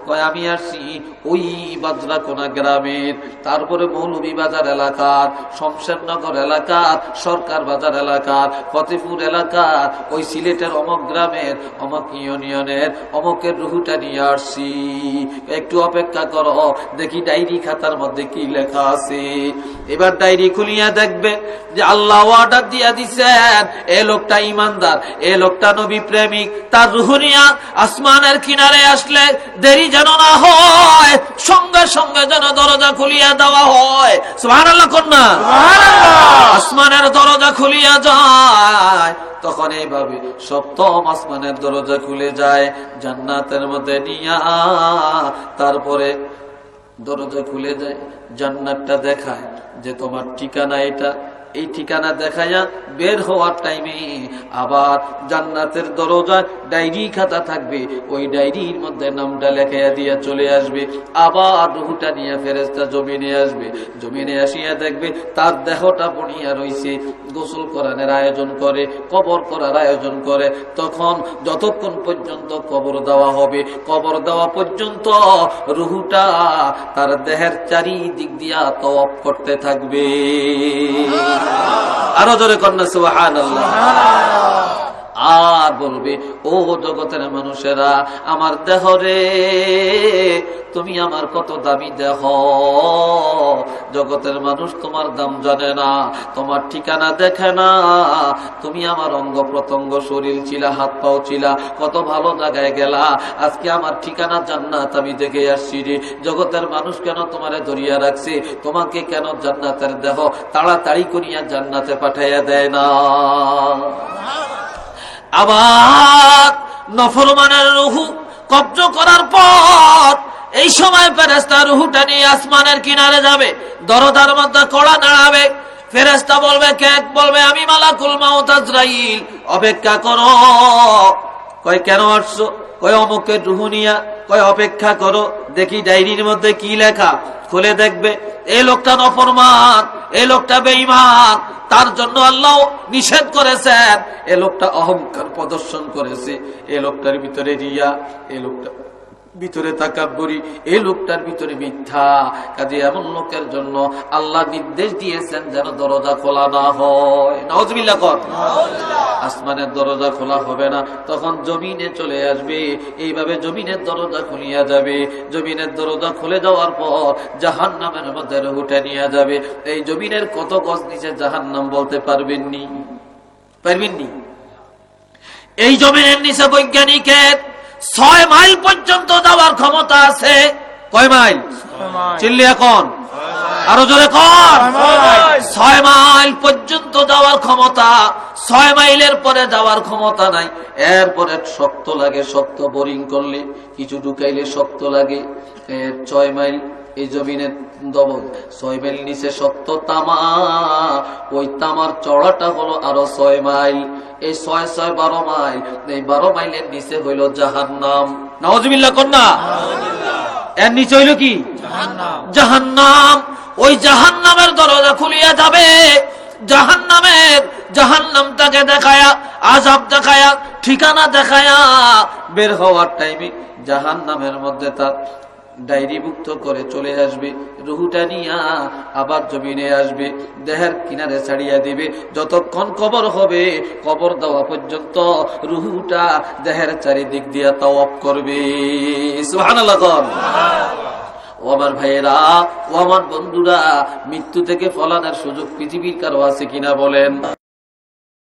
কয় আমি আসছি ওই বাজরাকোনা গ্রামের, তারপরে মৌলভী বাজার এলাকার, শমশেরনগর এলাকার, সরকার বাজার এলাকার, ফতেপুর এলাকার, ওই সিলেটের অমক গ্রামের অমক ইউনিয়নের অমকের রুহুটা নিয়ে আসছি। একটু অপেক্ষা করো, দেখি ডায়েরি খাতার মধ্যে কি লেখা আছে। এবার ডায়েরি খুলিয়া দেখবে যে আল্লাহ অর্ডার দিয়া দিছে, এ লোকটা ইমানদার, এ লোকটা নবী প্রেমিক, তার রুহ নিয়া আসমানের কিনারে আসলে দেরি যেন না হয়, সঙ্গে সঙ্গে যেন দরজা খুলিয়া দেওয়া হয়। সুবহানাল্লাহ কোন না? আসমানের দরজা খুলিয়া যায়। তখন এইভাবে সপ্তম আসমানের দরজা খুলে যায় জান্নাতের মধ্যে নিয়া। তারপরে দরজা খুলে যায়, জান্নাতটা দেখায় যে তোমার ঠিকানা এটা। এই ঠিকানা দেখাইয়া বের হওয়ার টাইমে আবার জান্নাতের দরজায় ডায়েরি খাতা থাকবে, ওই ডায়েরির মধ্যে নামটা লেখাইয়া দিয়া চলে আসবে। আবার রুহটা নিয়ে ফেরেশতা জমিনে আসবে। জমিনে আসিয়া দেখবে তার দেহটা বনিয়া রইছে। গোসল করানোর আয়োজন করে, কবর করার আয়োজন করে। তখন যতক্ষণ পর্যন্ত কবর দেওয়া হবে, কবর দেওয়া পর্যন্ত রুহটা তার দেহের চারিদিক দিয়া তওয়াফ করতে থাকবে। আরো জোরে কন্যা সুবহানাল্লাহ। আর বলবে, ও জগতের মানুষেরা, আমার দেহ রে, তুমি আমার কত দামি দেহ। জগতের মানুষ তোমার দাম জানে না, তোমার ঠিকানা দেখে না। তুমি আমার অঙ্গ প্রত্যঙ্গ, শরীর ছিলা, হাত পাও ছিলা, কত ভালো জায়গায় গেলা। আজকে আমার ঠিকানা জান্নাত, আমি দেখে আসছি রে। জগতের মানুষ কেন তোমারে ধরিয়া রাখছে? তোমাকে কেন জান্নাতের দেহ তাড়াতাড়ি করিয়া জান্নাতে পাঠাইয়া দেয় না? আবার নফরমানের রুহু কব্জ করার পর এই সময় ফেরেশতা রুহুটা নিয়ে আসমানের কিনারে যাবে, দরজার মধ্যে কড়া নাড়াবে। ফেরেশতা বলবে, কে? বলবে, আমি মালাকুল মাউত আজরাইল। অপেক্ষা করো। কয় কেন আসছো? কয় অমুকের রুহু নিয়া। কয় অপেক্ষা করো, দেখি ডায়েরির মধ্যে কি লেখা। খুলে দেখবে এই লোকটা নফরমান, এই লোকটা বেঈমান, তার জন্য আল্লাহ নিষেধ করেছেন। এই লোকটা অহংকার প্রদর্শন করেছে, এই লোকটার ভিতরে রিয়া, এই লোকটা ভিতরে তাকাব্বুরি, এই লোকটার ভিতরে মিথ্যা। কাজে এমন লোকের জন্য আল্লাহ নির্দেশ দিয়েছেন যেন দরজা খোলা না হয়। নাউজুবিল্লাহ কর। আসমানের দরজা খোলা হবে না, তখন জমিনে চলে আসবে। এইভাবে জমিনের দরজা খুলিয়া যাবে। জমিনের দরজা খুলে যাওয়ার পর জাহান্নামের মধ্যে রুহুটা নিয়ে যাবে। এই জমিনের কত গজ নিচে জাহান্নাম বলতে পারবেননি? পারবেননি? এই জমিনের নিচে বৈজ্ঞানিকের 6 মাইল পর্যন্ত যাওয়ার ক্ষমতা আছে। কয় মাইল? চিল্লি এখন আরো জোরে কর। 6 মাইল পর্যন্ত যাওয়ার ক্ষমতা। 6 মাইলের পরে যাওয়ার ক্ষমতা নাই। এরপরে শক্ত লাগে, শক্ত বোরিং করলে কিছু ঢুকাইলে শক্ত লাগে। 6 মাইল এই জমিনের দবল, 6 মাইল নিচে শক্ত তামা। ওই তামার চড়াটা হলো আরো 6 মাইল। এই 6 6 12 মাইল। এই 12 মাইলের নিচে হইল জাহান্নাম। নাউজুবিল্লাহ কন্যা। এর নিচে হইল কি? জাহান্নাম। ওই জাহান্নামের দরজা খুলিয়া যাবে। জাহান্নামটাকে দেখায়া, আযাব দেখায়া, ঠিকানা দেখায়া বের হওয়ার টাইমে জাহান্নামের মধ্যে তার ডায়েরিভুক্ত করে চলে আসবে। রুহুটা নিয়া আবার জমিনে আসবে, দেহের কিনারে ছাড়িয়া দিবে। যতক্ষণ কবর হবে, কবর দেওয়া পর্যন্ত রুহুটা দেহের চারিদিক দিয়া তাওয়াফ করবে। সুবহানাল্লাহ। ও আমার ভাইয়েরা, ও আমার বন্ধুরা, মৃত্যু থেকে ফলানোর সুযোগ পৃথিবীর কারো আছে কিনা বলেন?